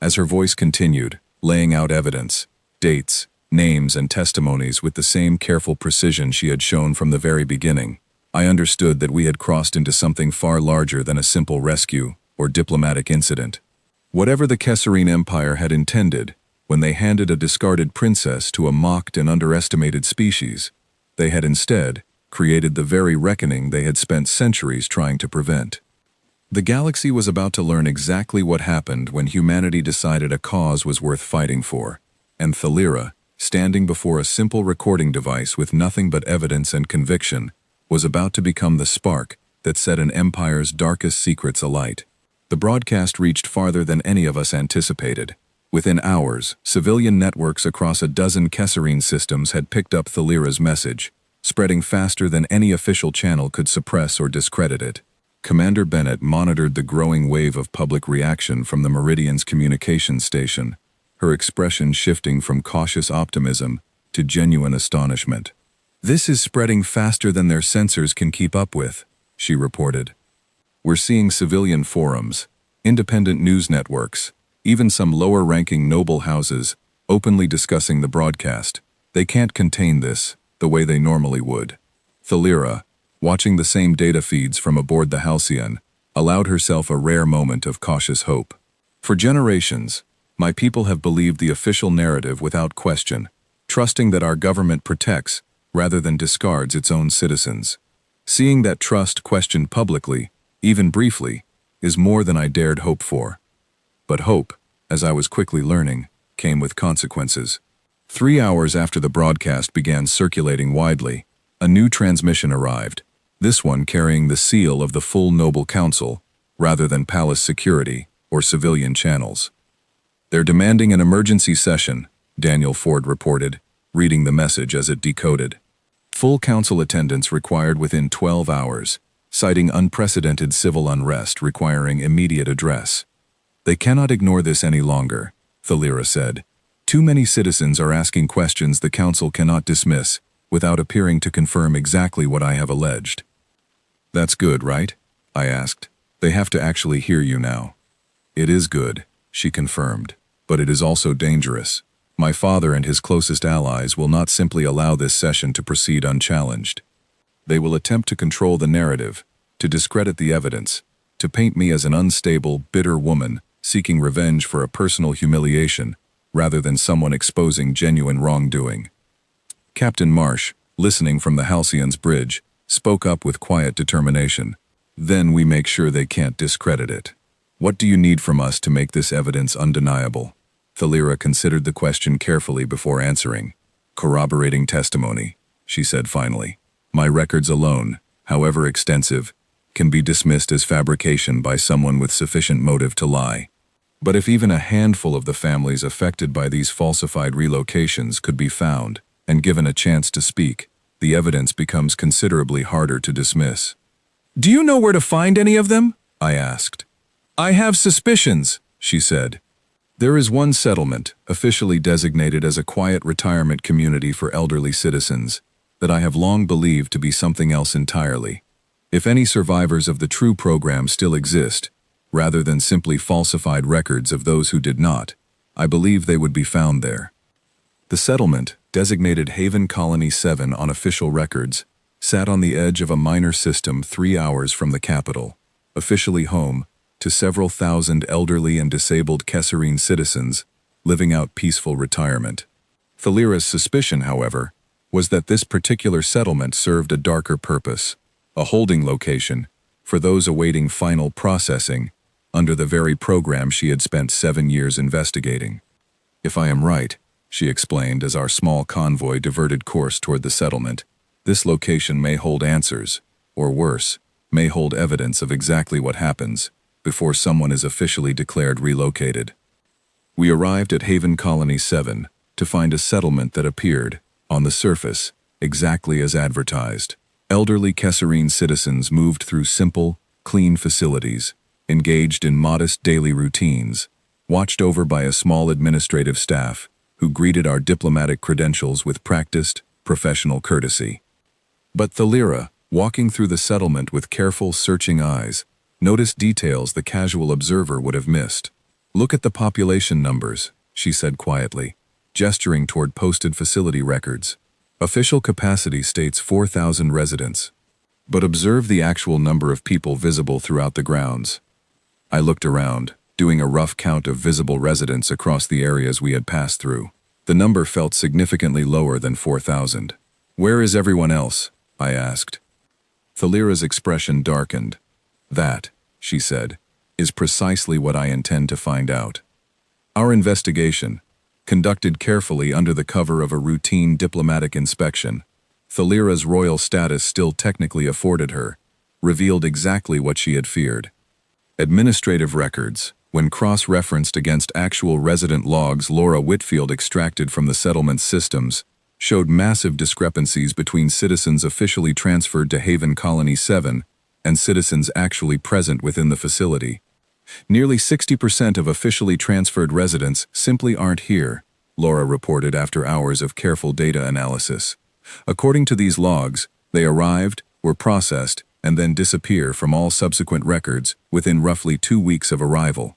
As her voice continued, laying out evidence, dates, names, and testimonies with the same careful precision she had shown from the very beginning, I understood that we had crossed into something far larger than a simple rescue or diplomatic incident. Whatever the Kesserine Empire had intended, when they handed a discarded princess to a mocked and underestimated species, they had instead created the very reckoning they had spent centuries trying to prevent. The galaxy was about to learn exactly what happened when humanity decided a cause was worth fighting for, and Thalira, standing before a simple recording device with nothing but evidence and conviction, was about to become the spark that set an empire's darkest secrets alight. The broadcast reached farther than any of us anticipated. Within hours, civilian networks across a dozen Kesserine systems had picked up Thalira's message, spreading faster than any official channel could suppress or discredit it. Commander Bennett monitored the growing wave of public reaction from the Meridian's communications station, her expression shifting from cautious optimism to genuine astonishment. "This is spreading faster than their sensors can keep up with," she reported. "We're seeing civilian forums, independent news networks, even some lower-ranking noble houses openly discussing the broadcast. They can't contain this the way they normally would." Thalira, watching the same data feeds from aboard the Halcyon, allowed herself a rare moment of cautious hope. "For generations, my people have believed the official narrative without question, trusting that our government protects rather than discards its own citizens. Seeing that trust questioned publicly, even briefly, is more than I dared hope for." But hope, as I was quickly learning, came with consequences. 3 hours after the broadcast began circulating widely, a new transmission arrived, this one carrying the seal of the full Noble Council, rather than palace security or civilian channels. "They're demanding an emergency session," Daniel Ford reported, reading the message as it decoded. "Full council attendance required within 12 hours, citing unprecedented civil unrest requiring immediate address. They cannot ignore this any longer," Thalira said. "Too many citizens are asking questions the council cannot dismiss without appearing to confirm exactly what I have alleged." "That's good, right?" I asked. "They have to actually hear you now." "It is good," she confirmed, "but it is also dangerous. My father and his closest allies will not simply allow this session to proceed unchallenged. They will attempt to control the narrative, to discredit the evidence, to paint me as an unstable, bitter woman seeking revenge for a personal humiliation rather than someone exposing genuine wrongdoing." Captain Marsh, listening from the Halcyon's bridge, spoke up with quiet determination. "Then we make sure they can't discredit it. What do you need from us to make this evidence undeniable?" Thalira considered the question carefully before answering. "Corroborating testimony," she said finally. "My records alone, however extensive, can be dismissed as fabrication by someone with sufficient motive to lie. But if even a handful of the families affected by these falsified relocations could be found and given a chance to speak, the evidence becomes considerably harder to dismiss." "Do you know where to find any of them?" I asked. "I have suspicions," she said. "There is one settlement, officially designated as a quiet retirement community for elderly citizens, that I have long believed to be something else entirely. If any survivors of the true program still exist, rather than simply falsified records of those who did not, I believe they would be found there." The settlement, designated Haven Colony 7 on official records, sat on the edge of a minor system 3 hours from the capital. officially home to several thousand elderly and disabled Kesserine citizens living out peaceful retirement. Thalira's suspicion, however, was that this particular settlement served a darker purpose, a holding location for those awaiting final processing under the very program she had spent 7 years investigating. "If I am right," she explained as our small convoy diverted course toward the settlement, "this location may hold answers, or worse, may hold evidence of exactly what happens before someone is officially declared relocated." We arrived at Haven Colony 7 to find a settlement that appeared, on the surface, exactly as advertised. Elderly Kesserine citizens moved through simple, clean facilities, engaged in modest daily routines, watched over by a small administrative staff who greeted our diplomatic credentials with practiced, professional courtesy. But Thalira, walking through the settlement with careful, searching eyes, noticed details the casual observer would have missed. "Look at the population numbers," she said quietly, gesturing toward posted facility records. "Official capacity states 4,000 residents. But observe the actual number of people visible throughout the grounds." I looked around, doing a rough count of visible residents across the areas we had passed through. The number felt significantly lower than 4,000. "Where is everyone else?" I asked. Thalira's expression darkened. "That," she said, "is precisely what I intend to find out." Our investigation, conducted carefully under the cover of a routine diplomatic inspection, Thalira's royal status still technically afforded her, revealed exactly what she had feared. Administrative records, when cross-referenced against actual resident logs Laura Whitfield extracted from the settlement's systems, showed massive discrepancies between citizens officially transferred to Haven Colony 7 and citizens actually present within the facility. "Nearly 60% of officially transferred residents simply aren't here," Laura reported after hours of careful data analysis. "According to these logs, they arrived, were processed, and then disappear from all subsequent records within roughly 2 weeks of arrival."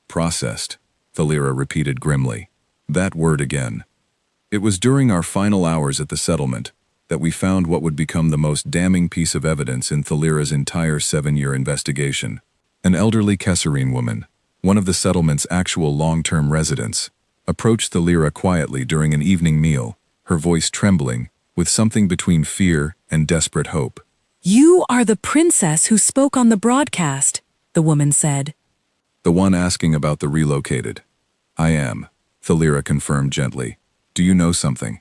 "Processed," Thalira repeated grimly. That word again. It was during our final hours at the settlement that we found what would become the most damning piece of evidence in Thalira's entire 7-year investigation. An elderly Kesserine woman, one of the settlement's actual long-term residents, approached Thalira quietly during an evening meal, her voice trembling with something between fear and desperate hope. "You are the princess who spoke on the broadcast," the woman said. "The one asking about the relocated." "I am," Thalira confirmed gently. "Do you know something?"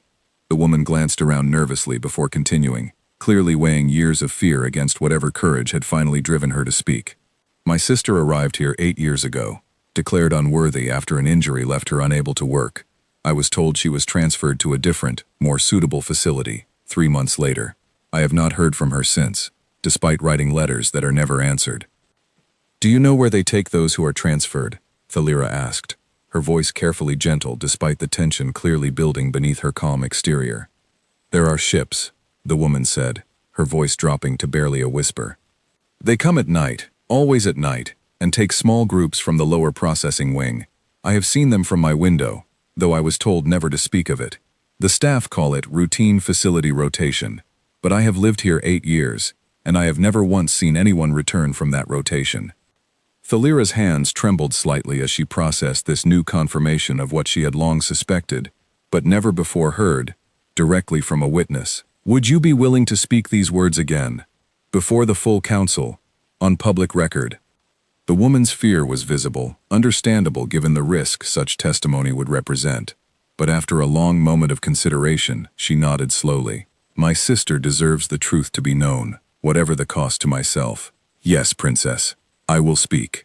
The woman glanced around nervously before continuing, clearly weighing years of fear against whatever courage had finally driven her to speak. "My sister arrived here 8 years ago, declared unworthy after an injury left her unable to work. I was told she was transferred to a different, more suitable facility 3 months later. I have not heard from her since, despite writing letters that are never answered." "Do you know where they take those who are transferred?" Thalira asked, her voice carefully gentle despite the tension clearly building beneath her calm exterior. "There are ships," the woman said, her voice dropping to barely a whisper. "They come at night, always at night, and take small groups from the lower processing wing. I have seen them from my window, though I was told never to speak of it. The staff call it routine facility rotation, but I have lived here 8 years, and I have never once seen anyone return from that rotation." Thalira's hands trembled slightly as she processed this new confirmation of what she had long suspected, but never before heard, directly from a witness. "Would you be willing to speak these words again, before the full council, on public record?" The woman's fear was visible, understandable given the risk such testimony would represent, but after a long moment of consideration, she nodded slowly. "My sister deserves the truth to be known, whatever the cost to myself. Yes, princess, I will speak."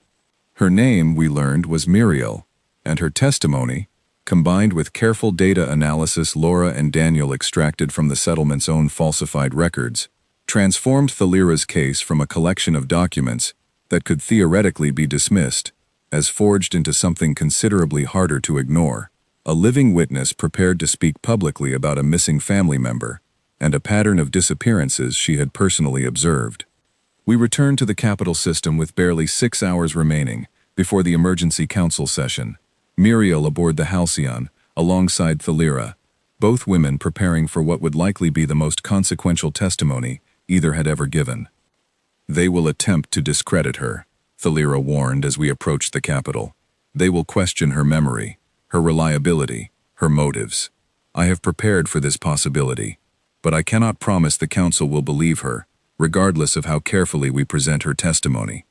Her name, we learned, was Muriel, and her testimony, combined with careful data analysis Laura and Daniel extracted from the settlement's own falsified records, transformed Thalira's case from a collection of documents that could theoretically be dismissed as forged into something considerably harder to ignore, a living witness prepared to speak publicly about a missing family member and a pattern of disappearances she had personally observed. We returned to the capital system with barely 6 hours remaining before the emergency council session, Muriel aboard the Halcyon, alongside Thalira, both women preparing for what would likely be the most consequential testimony either had ever given. They will attempt to discredit her, Thalira warned as we approached the capital. They will question her memory, her reliability, her motives. I have prepared for this possibility, but I cannot promise the council will believe her, regardless of how carefully we present her testimony.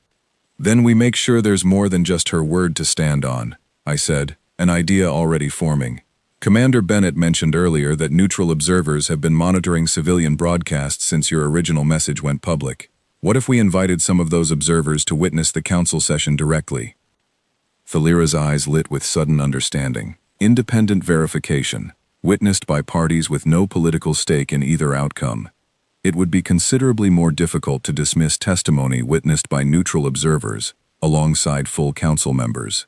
Then we make sure there's more than just her word to stand on, I said, an idea already forming. Commander Bennett mentioned earlier that neutral observers have been monitoring civilian broadcasts since your original message went public. What if we invited some of those observers to witness the council session directly? Thalira's eyes lit with sudden understanding. Independent verification, witnessed by parties with no political stake in either outcome. It would be considerably more difficult to dismiss testimony witnessed by neutral observers, alongside full council members.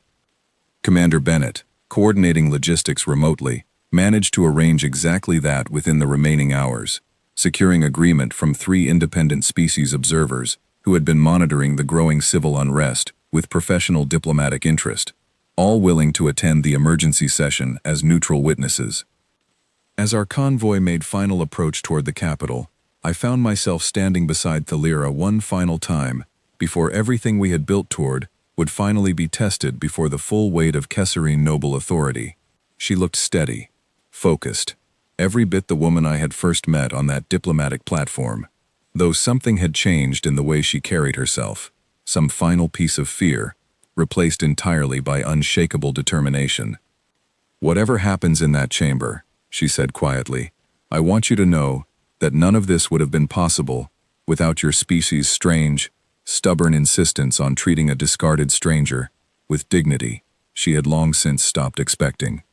Commander Bennett, coordinating logistics remotely, managed to arrange exactly that within the remaining hours, securing agreement from 3 independent species observers who had been monitoring the growing civil unrest with professional diplomatic interest, all willing to attend the emergency session as neutral witnesses. As our convoy made final approach toward the capital, I found myself standing beside Thalira one final time before everything we had built toward would finally be tested before the full weight of Kesserine noble authority. She looked steady, focused, every bit the woman I had first met on that diplomatic platform, though something had changed in the way she carried herself, some final piece of fear, replaced entirely by unshakable determination. "Whatever happens in that chamber," she said quietly, "I want you to know that none of this would have been possible without your species' strange, stubborn insistence on treating a discarded stranger with dignity she had long since stopped expecting.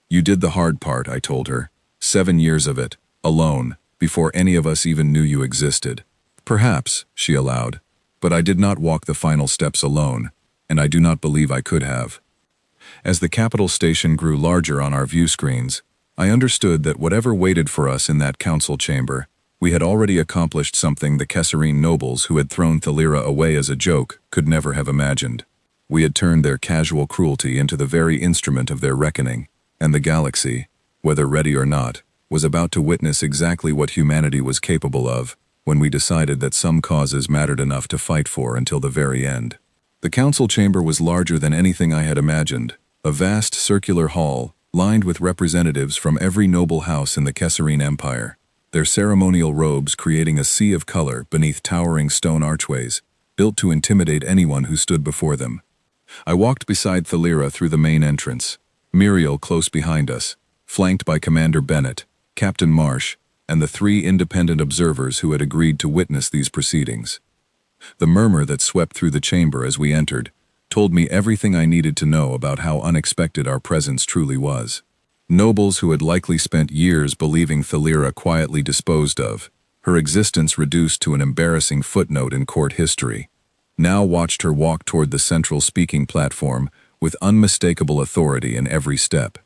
You did the hard part," I told her, 7 years of it, alone, before any of us even knew you existed. "Perhaps," she allowed, "but I did not walk the final steps alone, and I do not believe I could have." As the capital station grew larger on our view screens, I understood that whatever waited for us in that council chamber, we had already accomplished something the Kesserine nobles who had thrown Thalira away as a joke could never have imagined. We had turned their casual cruelty into the very instrument of their reckoning, and the galaxy, whether ready or not, was about to witness exactly what humanity was capable of when we decided that some causes mattered enough to fight for until the very end. The council chamber was larger than anything I had imagined, a vast circular hall lined with representatives from every noble house in the Kesserine Empire, their ceremonial robes creating a sea of color beneath towering stone archways, built to intimidate anyone who stood before them. I walked beside Thalira through the main entrance, Muriel close behind us, flanked by Commander Bennett, Captain Marsh, and the 3 independent observers who had agreed to witness these proceedings. The murmur that swept through the chamber as we entered told me everything I needed to know about how unexpected our presence truly was. Nobles who had likely spent years believing Thalira quietly disposed of, her existence reduced to an embarrassing footnote in court history, now watched her walk toward the central speaking platform with unmistakable authority in every step.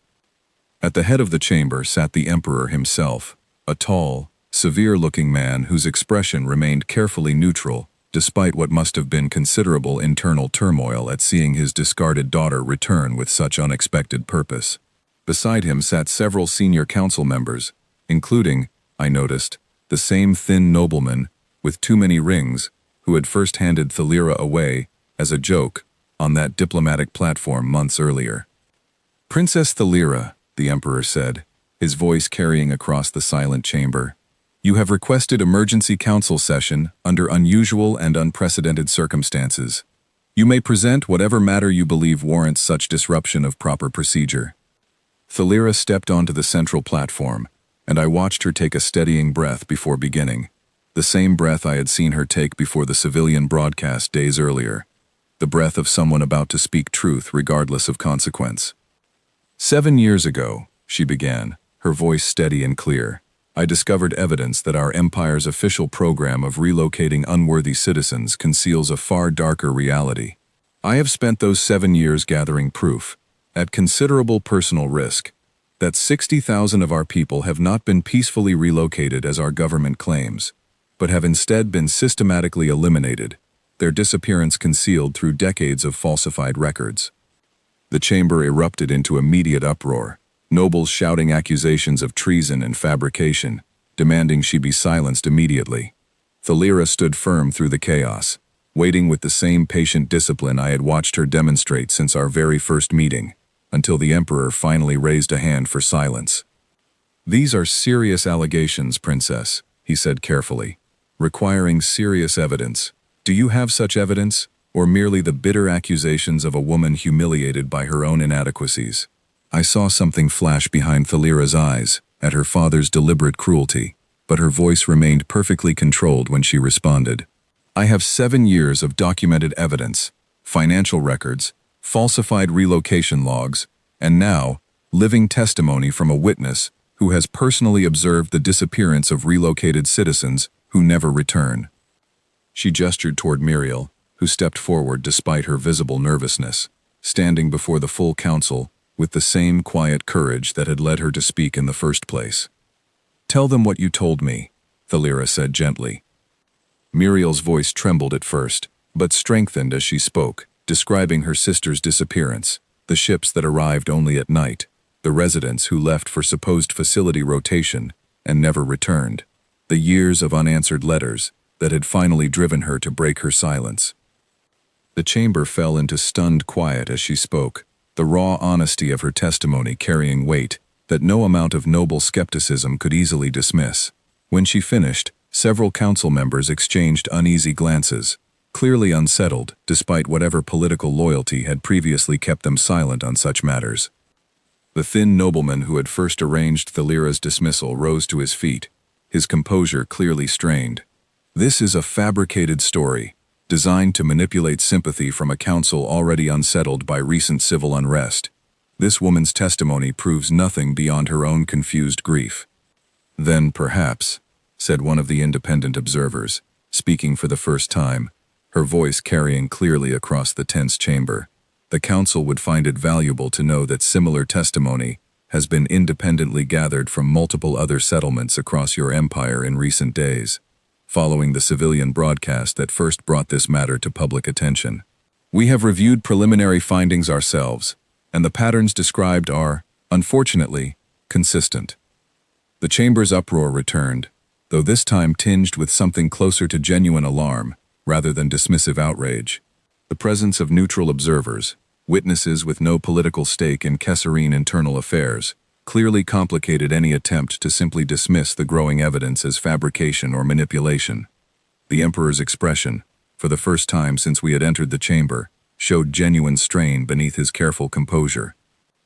At the head of the chamber sat the Emperor himself, a tall, severe-looking man whose expression remained carefully neutral despite what must have been considerable internal turmoil at seeing his discarded daughter return with such unexpected purpose. Beside him sat several senior council members, including, I noticed, the same thin nobleman with too many rings who had first handed Thalira away, as a joke, on that diplomatic platform months earlier. "Princess Thalira," the Emperor said, his voice carrying across the silent chamber, "you have requested emergency council session under unusual and unprecedented circumstances. You may present whatever matter you believe warrants such disruption of proper procedure." Thalira stepped onto the central platform, and I watched her take a steadying breath before beginning, the same breath I had seen her take before the civilian broadcast days earlier, the breath of someone about to speak truth regardless of consequence. "7 years ago," she began, her voice steady and clear, "I discovered evidence that our empire's official program of relocating unworthy citizens conceals a far darker reality. I have spent those 7 years gathering proof, at considerable personal risk, that 60,000 of our people have not been peacefully relocated as our government claims, but have instead been systematically eliminated, their disappearance concealed through decades of falsified records." The chamber erupted into immediate uproar, nobles shouting accusations of treason and fabrication, demanding she be silenced immediately. Thalira stood firm through the chaos, waiting with the same patient discipline I had watched her demonstrate since our very first meeting, until the Emperor finally raised a hand for silence. "These are serious allegations, Princess," he said carefully, "requiring serious evidence. Do you have such evidence, or merely the bitter accusations of a woman humiliated by her own inadequacies?" I saw something flash behind Thalira's eyes at her father's deliberate cruelty, but her voice remained perfectly controlled when she responded. "I have 7 years of documented evidence, financial records, falsified relocation logs, and now, living testimony from a witness who has personally observed the disappearance of relocated citizens who never return." She gestured toward Muriel, who stepped forward despite her visible nervousness, standing before the full council with the same quiet courage that had led her to speak in the first place. "Tell them what you told me," Thalira said gently. Muriel's voice trembled at first, but strengthened as she spoke, describing her sister's disappearance, the ships that arrived only at night, the residents who left for supposed facility rotation and never returned, the years of unanswered letters that had finally driven her to break her silence. The chamber fell into stunned quiet as she spoke, the raw honesty of her testimony carrying weight that no amount of noble skepticism could easily dismiss. When she finished, several council members exchanged uneasy glances, clearly unsettled despite whatever political loyalty had previously kept them silent on such matters. The thin nobleman who had first arranged Thalira's dismissal rose to his feet, his composure clearly strained. "This is a fabricated story, designed to manipulate sympathy from a council already unsettled by recent civil unrest. This woman's testimony proves nothing beyond her own confused grief." "Then perhaps," said one of the independent observers, speaking for the first time, her voice carrying clearly across the tense chamber, "the council would find it valuable to know that similar testimony has been independently gathered from multiple other settlements across your empire in recent days, following the civilian broadcast that first brought this matter to public attention. We have reviewed preliminary findings ourselves, and the patterns described are, unfortunately, consistent." The chamber's uproar returned, though this time tinged with something closer to genuine alarm rather than dismissive outrage. The presence of neutral observers, witnesses with no political stake in Kesserine internal affairs, clearly complicated any attempt to simply dismiss the growing evidence as fabrication or manipulation. The Emperor's expression, for the first time since we had entered the chamber, showed genuine strain beneath his careful composure.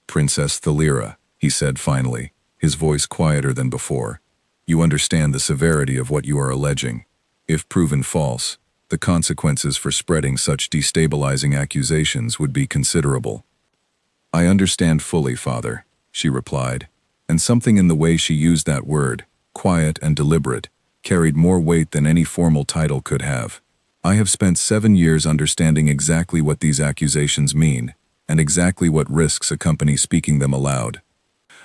"Princess Thalira," he said finally, his voice quieter than before, "you understand the severity of what you are alleging. If proven false, the consequences for spreading such destabilizing accusations would be considerable." "I understand fully, Father," she replied, and something in the way she used that word, quiet and deliberate, carried more weight than any formal title could have. "I have spent 7 years understanding exactly what these accusations mean, and exactly what risks accompany speaking them aloud.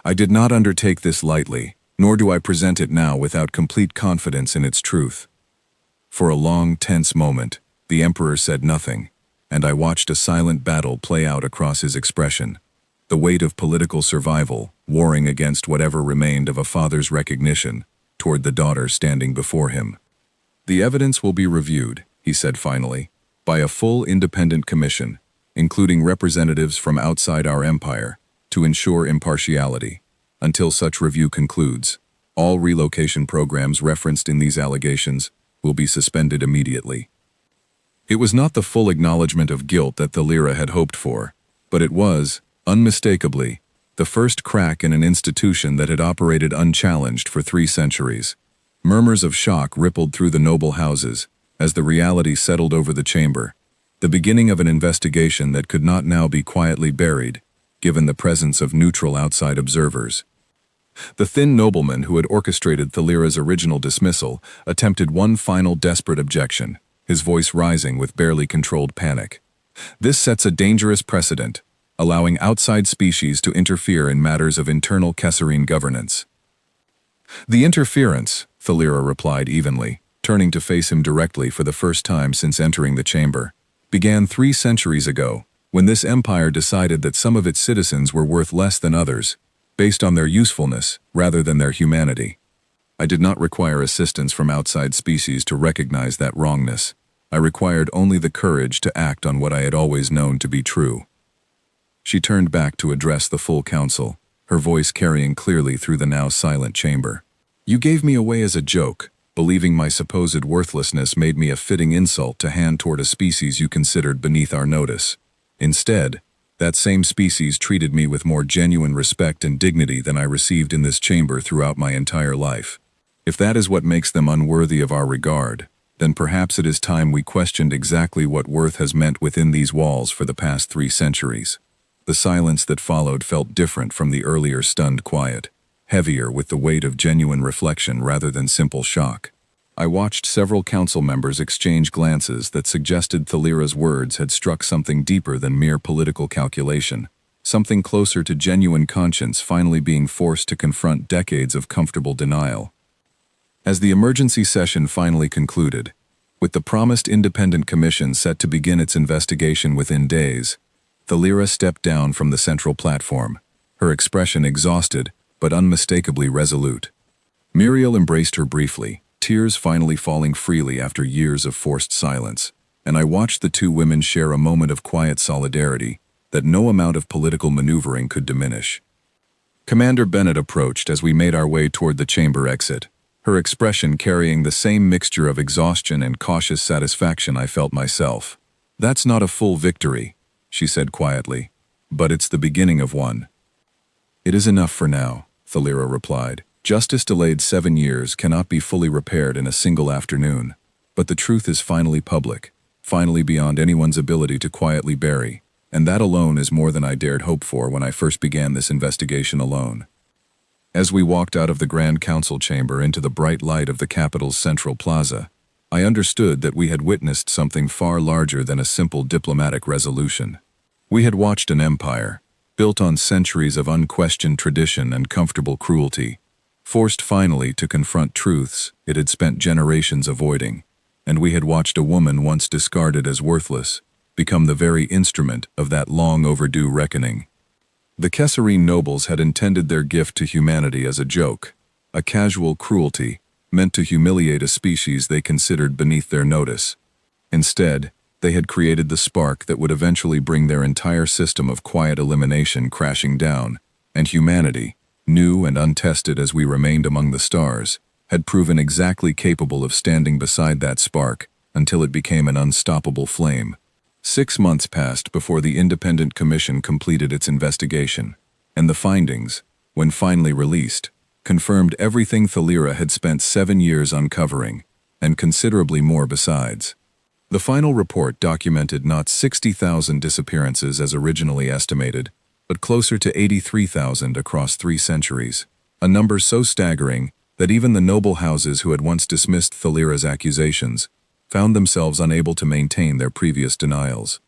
I did not undertake this lightly, nor do I present it now without complete confidence in its truth." For a long, tense moment, the Emperor said nothing, and I watched a silent battle play out across his expression, the weight of political survival warring against whatever remained of a father's recognition toward the daughter standing before him. "The evidence will be reviewed," he said finally, "by a full independent commission, including representatives from outside our empire, to ensure impartiality. Until such review concludes, all relocation programs referenced in these allegations will be suspended immediately." It was not the full acknowledgement of guilt that Thalira had hoped for, but it was, unmistakably, the first crack in an institution that had operated unchallenged for 3 centuries. Murmurs of shock rippled through the noble houses as the reality settled over the chamber, the beginning of an investigation that could not now be quietly buried, given the presence of neutral outside observers. The thin nobleman who had orchestrated Thalira's original dismissal attempted one final desperate objection, his voice rising with barely controlled panic. "This sets a dangerous precedent, allowing outside species to interfere in matters of internal Kesserine governance." "The interference," Thalira replied evenly, turning to face him directly for the first time since entering the chamber, "began 3 centuries ago, when this empire decided that some of its citizens were worth less than others, based on their usefulness rather than their humanity. I did not require assistance from outside species to recognize that wrongness. I required only the courage to act on what I had always known to be true. She turned back to address the full council, her voice carrying clearly through the now silent chamber. You gave me away as a joke, believing my supposed worthlessness made me a fitting insult to hand toward a species you considered beneath our notice. Instead, that same species treated me with more genuine respect and dignity than I received in this chamber throughout my entire life. If that is what makes them unworthy of our regard, then perhaps it is time we questioned exactly what worth has meant within these walls for the past 3 centuries. The silence that followed felt different from the earlier stunned quiet, heavier with the weight of genuine reflection rather than simple shock. I watched several council members exchange glances that suggested Thalira's words had struck something deeper than mere political calculation, something closer to genuine conscience finally being forced to confront decades of comfortable denial. As the emergency session finally concluded, with the promised independent commission set to begin its investigation within days, Thalira stepped down from the central platform, her expression exhausted but unmistakably resolute. Muriel embraced her briefly, tears finally falling freely after years of forced silence, and I watched the 2 women share a moment of quiet solidarity that no amount of political maneuvering could diminish. Commander Bennett approached as we made our way toward the chamber exit, her expression carrying the same mixture of exhaustion and cautious satisfaction I felt myself. That's not a full victory, she said quietly, but it's the beginning of one. It is enough for now, Thalira replied. Justice delayed 7 years cannot be fully repaired in a single afternoon, but the truth is finally public, finally beyond anyone's ability to quietly bury, and that alone is more than I dared hope for when I first began this investigation alone. As we walked out of the Grand Council chamber into the bright light of the capital's central plaza, I understood that we had witnessed something far larger than a simple diplomatic resolution. We had watched an empire, built on centuries of unquestioned tradition and comfortable cruelty, forced finally to confront truths it had spent generations avoiding, and we had watched a woman once discarded as worthless become the very instrument of that long-overdue reckoning. The Kesserine nobles had intended their gift to humanity as a joke, a casual cruelty meant to humiliate a species they considered beneath their notice. Instead, they had created the spark that would eventually bring their entire system of quiet elimination crashing down, and humanity, new and untested as we remained among the stars, had proven exactly capable of standing beside that spark until it became an unstoppable flame. 6 months passed before the independent commission completed its investigation, and the findings, when finally released, confirmed everything Thalira had spent 7 years uncovering, and considerably more besides. The final report documented not 60,000 disappearances as originally estimated, but closer to 83,000 across 3 centuries, a number so staggering that even the noble houses who had once dismissed Thalira's accusations found themselves unable to maintain their previous denials.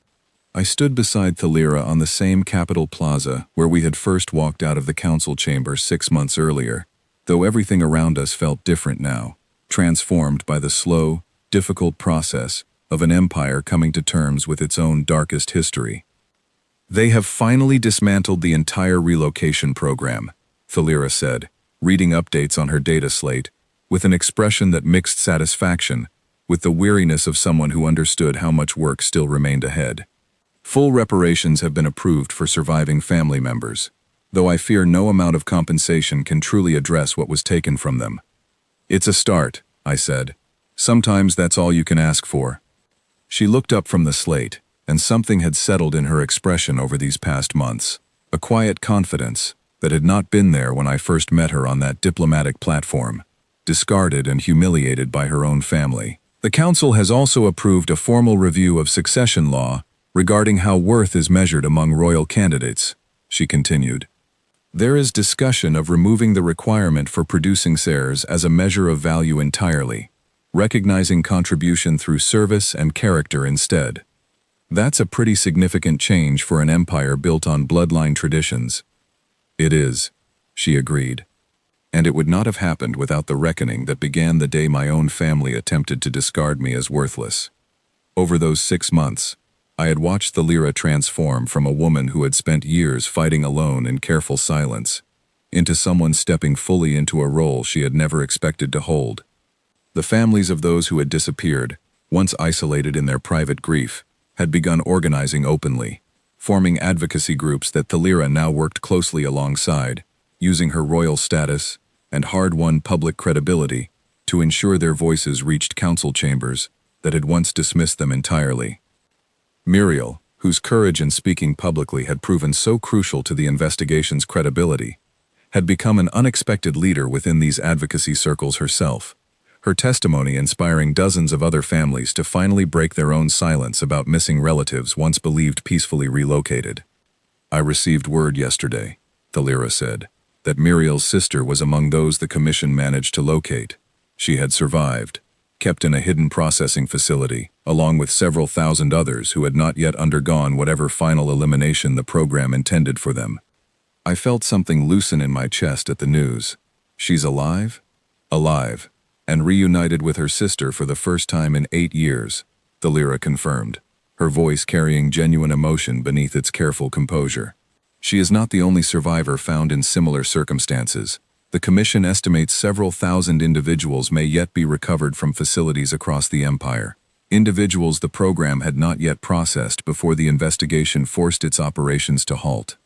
I stood beside Thalira on the same Capitol Plaza where we had first walked out of the council chamber 6 months earlier, though everything around us felt different now, transformed by the slow, difficult process of an empire coming to terms with its own darkest history. They have finally dismantled the entire relocation program, Thalira said, reading updates on her data slate, with an expression that mixed satisfaction with the weariness of someone who understood how much work still remained ahead. Full reparations have been approved for surviving family members, though I fear no amount of compensation can truly address what was taken from them. It's a start, I said. Sometimes that's all you can ask for. She looked up from the slate, and something had settled in her expression over these past months, a quiet confidence that had not been there when I first met her on that diplomatic platform, discarded and humiliated by her own family. The Council has also approved a formal review of succession law regarding how worth is measured among royal candidates, she continued. There is discussion of removing the requirement for producing heirs as a measure of value entirely, recognizing contribution through service and character instead. That's a pretty significant change for an empire built on bloodline traditions. It is, she agreed. And it would not have happened without the reckoning that began the day my own family attempted to discard me as worthless. Over those 6 months, I had watched Thalira transform from a woman who had spent years fighting alone in careful silence into someone stepping fully into a role she had never expected to hold. The families of those who had disappeared, once isolated in their private grief, had begun organizing openly, forming advocacy groups that Thalira now worked closely alongside, using her royal status and hard-won public credibility to ensure their voices reached council chambers that had once dismissed them entirely. Muriel, whose courage in speaking publicly had proven so crucial to the investigation's credibility, had become an unexpected leader within these advocacy circles herself, her testimony inspiring dozens of other families to finally break their own silence about missing relatives once believed peacefully relocated. "I received word yesterday," Thalira said, "that Muriel's sister was among those the commission managed to locate. She had survived, kept in a hidden processing facility, along with several thousand others who had not yet undergone whatever final elimination the program intended for them." I felt something loosen in my chest at the news. She's alive? Alive, and reunited with her sister for the first time in 8 years, Thalira confirmed, her voice carrying genuine emotion beneath its careful composure. She is not the only survivor found in similar circumstances. The Commission estimates several thousand individuals may yet be recovered from facilities across the Empire. Individuals the program had not yet processed before the investigation forced its operations to halt.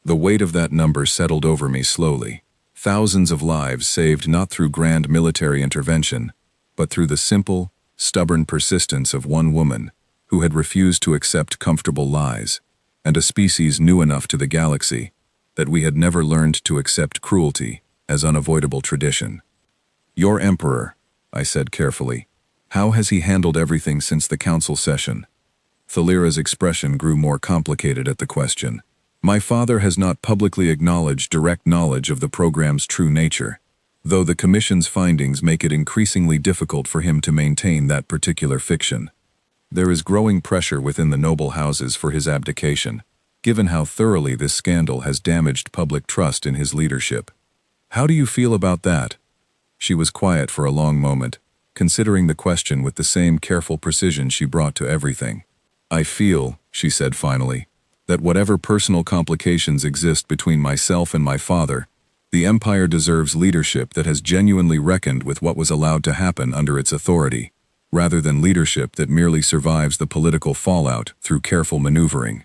The weight of that number settled over me slowly. Thousands of lives saved not through grand military intervention, but through the simple, stubborn persistence of one woman who had refused to accept comfortable lies, and a species new enough to the galaxy that we had never learned to accept cruelty as unavoidable tradition. "Your Emperor," I said carefully. "How has he handled everything since the council session?" Thalira's expression grew more complicated at the question. "My father has not publicly acknowledged direct knowledge of the program's true nature, though the Commission's findings make it increasingly difficult for him to maintain that particular fiction. There is growing pressure within the noble houses for his abdication, given how thoroughly this scandal has damaged public trust in his leadership. How do you feel about that?" She was quiet for a long moment, considering the question with the same careful precision she brought to everything. "I feel," she said finally, "that whatever personal complications exist between myself and my father, the Empire deserves leadership that has genuinely reckoned with what was allowed to happen under its authority, rather than leadership that merely survives the political fallout through careful maneuvering."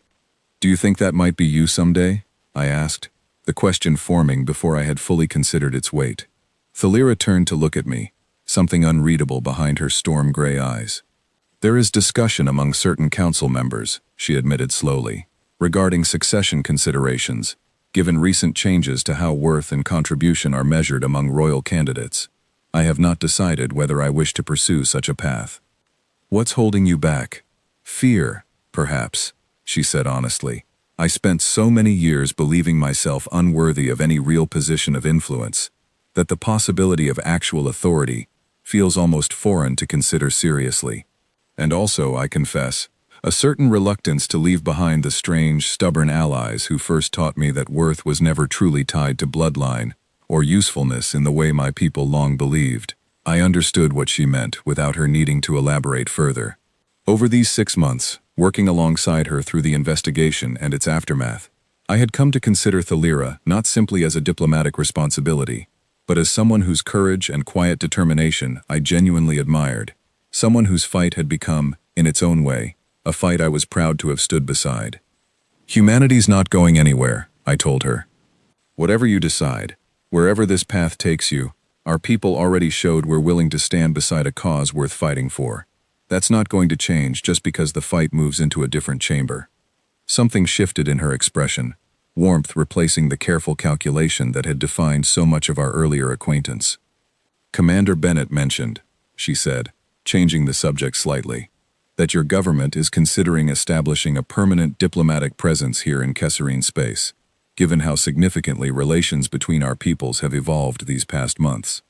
"Do you think that might be you someday?" I asked, the question forming before I had fully considered its weight. Thalira turned to look at me, something unreadable behind her storm-gray eyes. "There is discussion among certain council members," she admitted slowly, "regarding succession considerations, given recent changes to how worth and contribution are measured among royal candidates. I have not decided whether I wish to pursue such a path." "What's holding you back?" "Fear, perhaps," she said honestly. "I spent so many years believing myself unworthy of any real position of influence, that the possibility of actual authority feels almost foreign to consider seriously. And also, I confess, a certain reluctance to leave behind the strange, stubborn allies who first taught me that worth was never truly tied to bloodline or usefulness in the way my people long believed." I understood what she meant without her needing to elaborate further. Over these 6 months, working alongside her through the investigation and its aftermath, I had come to consider Thalira not simply as a diplomatic responsibility, but as someone whose courage and quiet determination I genuinely admired, someone whose fight had become, in its own way, a fight I was proud to have stood beside. "Humanity's not going anywhere," I told her. "Whatever you decide, wherever this path takes you, our people already showed we're willing to stand beside a cause worth fighting for. That's not going to change just because the fight moves into a different chamber." Something shifted in her expression, warmth replacing the careful calculation that had defined so much of our earlier acquaintance. "Commander Bennett mentioned," she said, changing the subject slightly, "that your government is considering establishing a permanent diplomatic presence here in Kesserine space, given how significantly relations between our peoples have evolved these past months."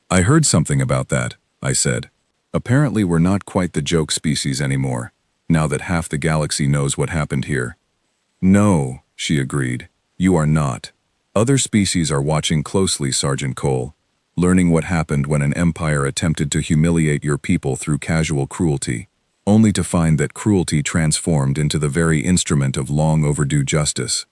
"I heard something about that," I said. "Apparently we're not quite the joke species anymore, now that half the galaxy knows what happened here." "No," she agreed, "you are not. Other species are watching closely, Sergeant Cole, learning what happened when an empire attempted to humiliate your people through casual cruelty, only to find that cruelty transformed into the very instrument of long overdue justice."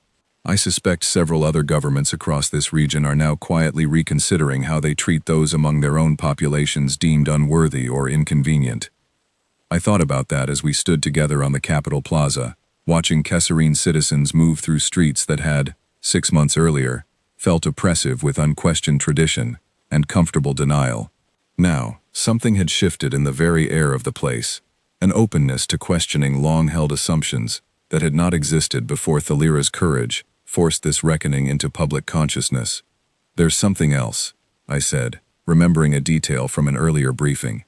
I suspect several other governments across this region are now quietly reconsidering how they treat those among their own populations deemed unworthy or inconvenient. I thought about that as we stood together on the Capitol Plaza, watching Kesserine citizens move through streets that had, 6 months earlier, felt oppressive with unquestioned tradition and comfortable denial. Now, something had shifted in the very air of the place, an openness to questioning long-held assumptions that had not existed before Thalira's courage forced this reckoning into public consciousness. "There's something else," I said, remembering a detail from an earlier briefing.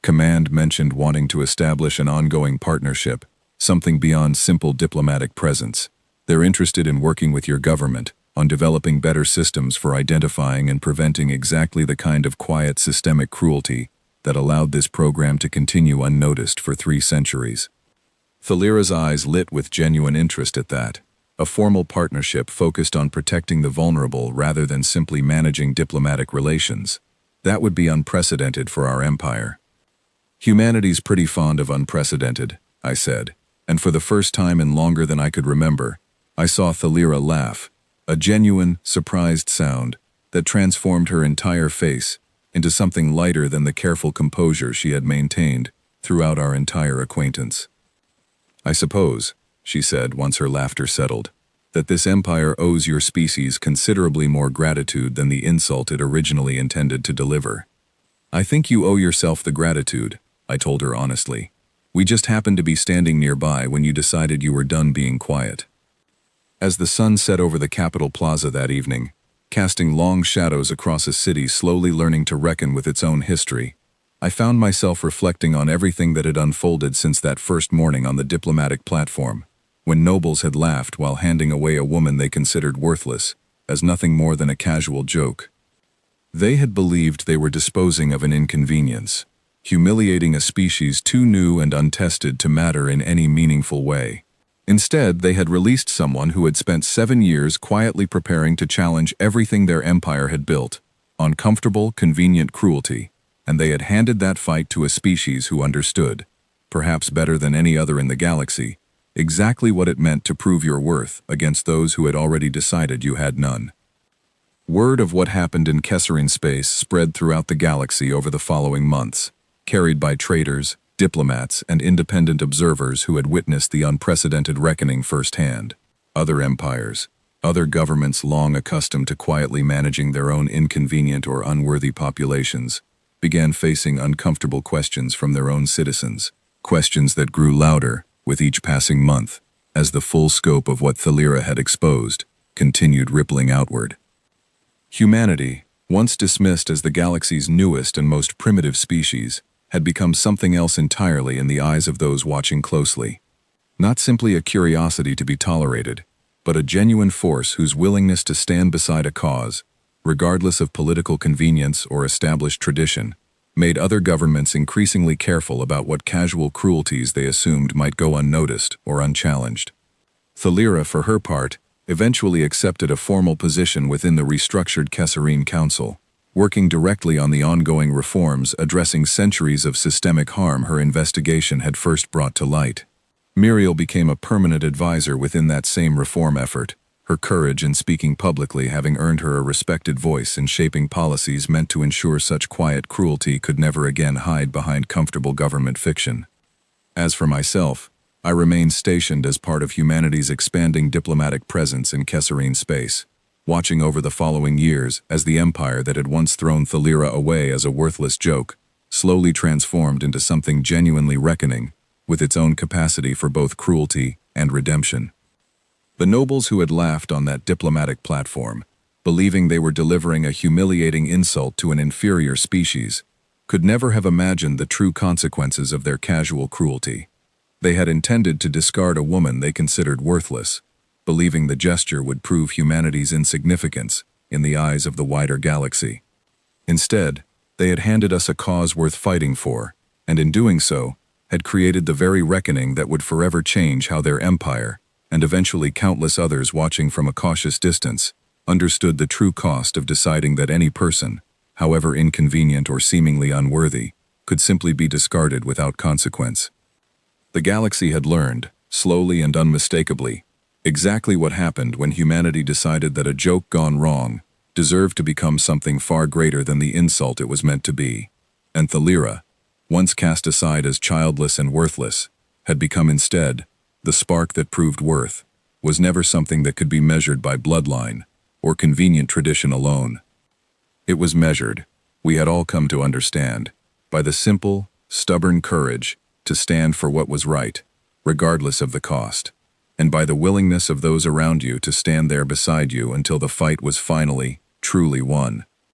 Command mentioned wanting to establish an ongoing partnership, something beyond simple diplomatic presence. They're interested in working with your government on developing better systems for identifying and preventing exactly the kind of quiet systemic cruelty that allowed this program to continue unnoticed for 3 centuries. Thalira's eyes lit with genuine interest at that. A formal partnership focused on protecting the vulnerable rather than simply managing diplomatic relations. That would be unprecedented for our empire. "Humanity's pretty fond of unprecedented," I said, and for the first time in longer than I could remember, I saw Thalira laugh, a genuine, surprised sound that transformed her entire face into something lighter than the careful composure she had maintained throughout our entire acquaintance. "I suppose," she said once her laughter settled, "that this empire owes your species considerably more gratitude than the insult it originally intended to deliver." "I think you owe yourself the gratitude," I told her honestly. "We just happened to be standing nearby when you decided you were done being quiet." As the sun set over the Capitol Plaza that evening, casting long shadows across a city slowly learning to reckon with its own history, I found myself reflecting on everything that had unfolded since that first morning on the diplomatic platform, when nobles had laughed while handing away a woman they considered worthless, as nothing more than a casual joke. They had believed they were disposing of an inconvenience, humiliating a species too new and untested to matter in any meaningful way. Instead, they had released someone who had spent 7 years quietly preparing to challenge everything their empire had built, on comfortable, convenient cruelty, and they had handed that fight to a species who understood, perhaps better than any other in the galaxy, exactly what it meant to prove your worth against those who had already decided you had none. Word of what happened in Kesserine space spread throughout the galaxy over the following months, carried by traders, diplomats, and independent observers who had witnessed the unprecedented reckoning firsthand. Other empires, other governments long accustomed to quietly managing their own inconvenient or unworthy populations, began facing uncomfortable questions from their own citizens, questions that grew louder with each passing month, as the full scope of what Thalira had exposed continued rippling outward. Humanity, once dismissed as the galaxy's newest and most primitive species, had become something else entirely in the eyes of those watching closely. Not simply a curiosity to be tolerated, but a genuine force whose willingness to stand beside a cause, regardless of political convenience or established tradition, made other governments increasingly careful about what casual cruelties they assumed might go unnoticed or unchallenged. Thalira, for her part, eventually accepted a formal position within the restructured Kesserine Council, working directly on the ongoing reforms addressing centuries of systemic harm her investigation had first brought to light. Muriel became a permanent advisor within that same reform effort, her courage in speaking publicly having earned her a respected voice in shaping policies meant to ensure such quiet cruelty could never again hide behind comfortable government fiction. As for myself, I remained stationed as part of humanity's expanding diplomatic presence in Kesserine space, watching over the following years as the empire that had once thrown Thalira away as a worthless joke slowly transformed into something genuinely reckoning, with its own capacity for both cruelty and redemption. The nobles who had laughed on that diplomatic platform, believing they were delivering a humiliating insult to an inferior species, could never have imagined the true consequences of their casual cruelty. They had intended to discard a woman they considered worthless, believing the gesture would prove humanity's insignificance in the eyes of the wider galaxy. Instead, they had handed us a cause worth fighting for, and in doing so, had created the very reckoning that would forever change how their empire, and eventually countless others watching from a cautious distance, understood the true cost of deciding that any person, however inconvenient or seemingly unworthy, could simply be discarded without consequence. The galaxy had learned, slowly and unmistakably, Exactly what happened when humanity decided that a joke gone wrong deserved to become something far greater than the insult it was meant to be. And Thalira, once cast aside as childless and worthless, had become instead the spark that proved worth, was never something that could be measured by bloodline or convenient tradition alone. It was measured, we had all come to understand, by the simple, stubborn courage to stand for what was right, regardless of the cost, and by the willingness of those around you to stand there beside you until the fight was finally, truly won.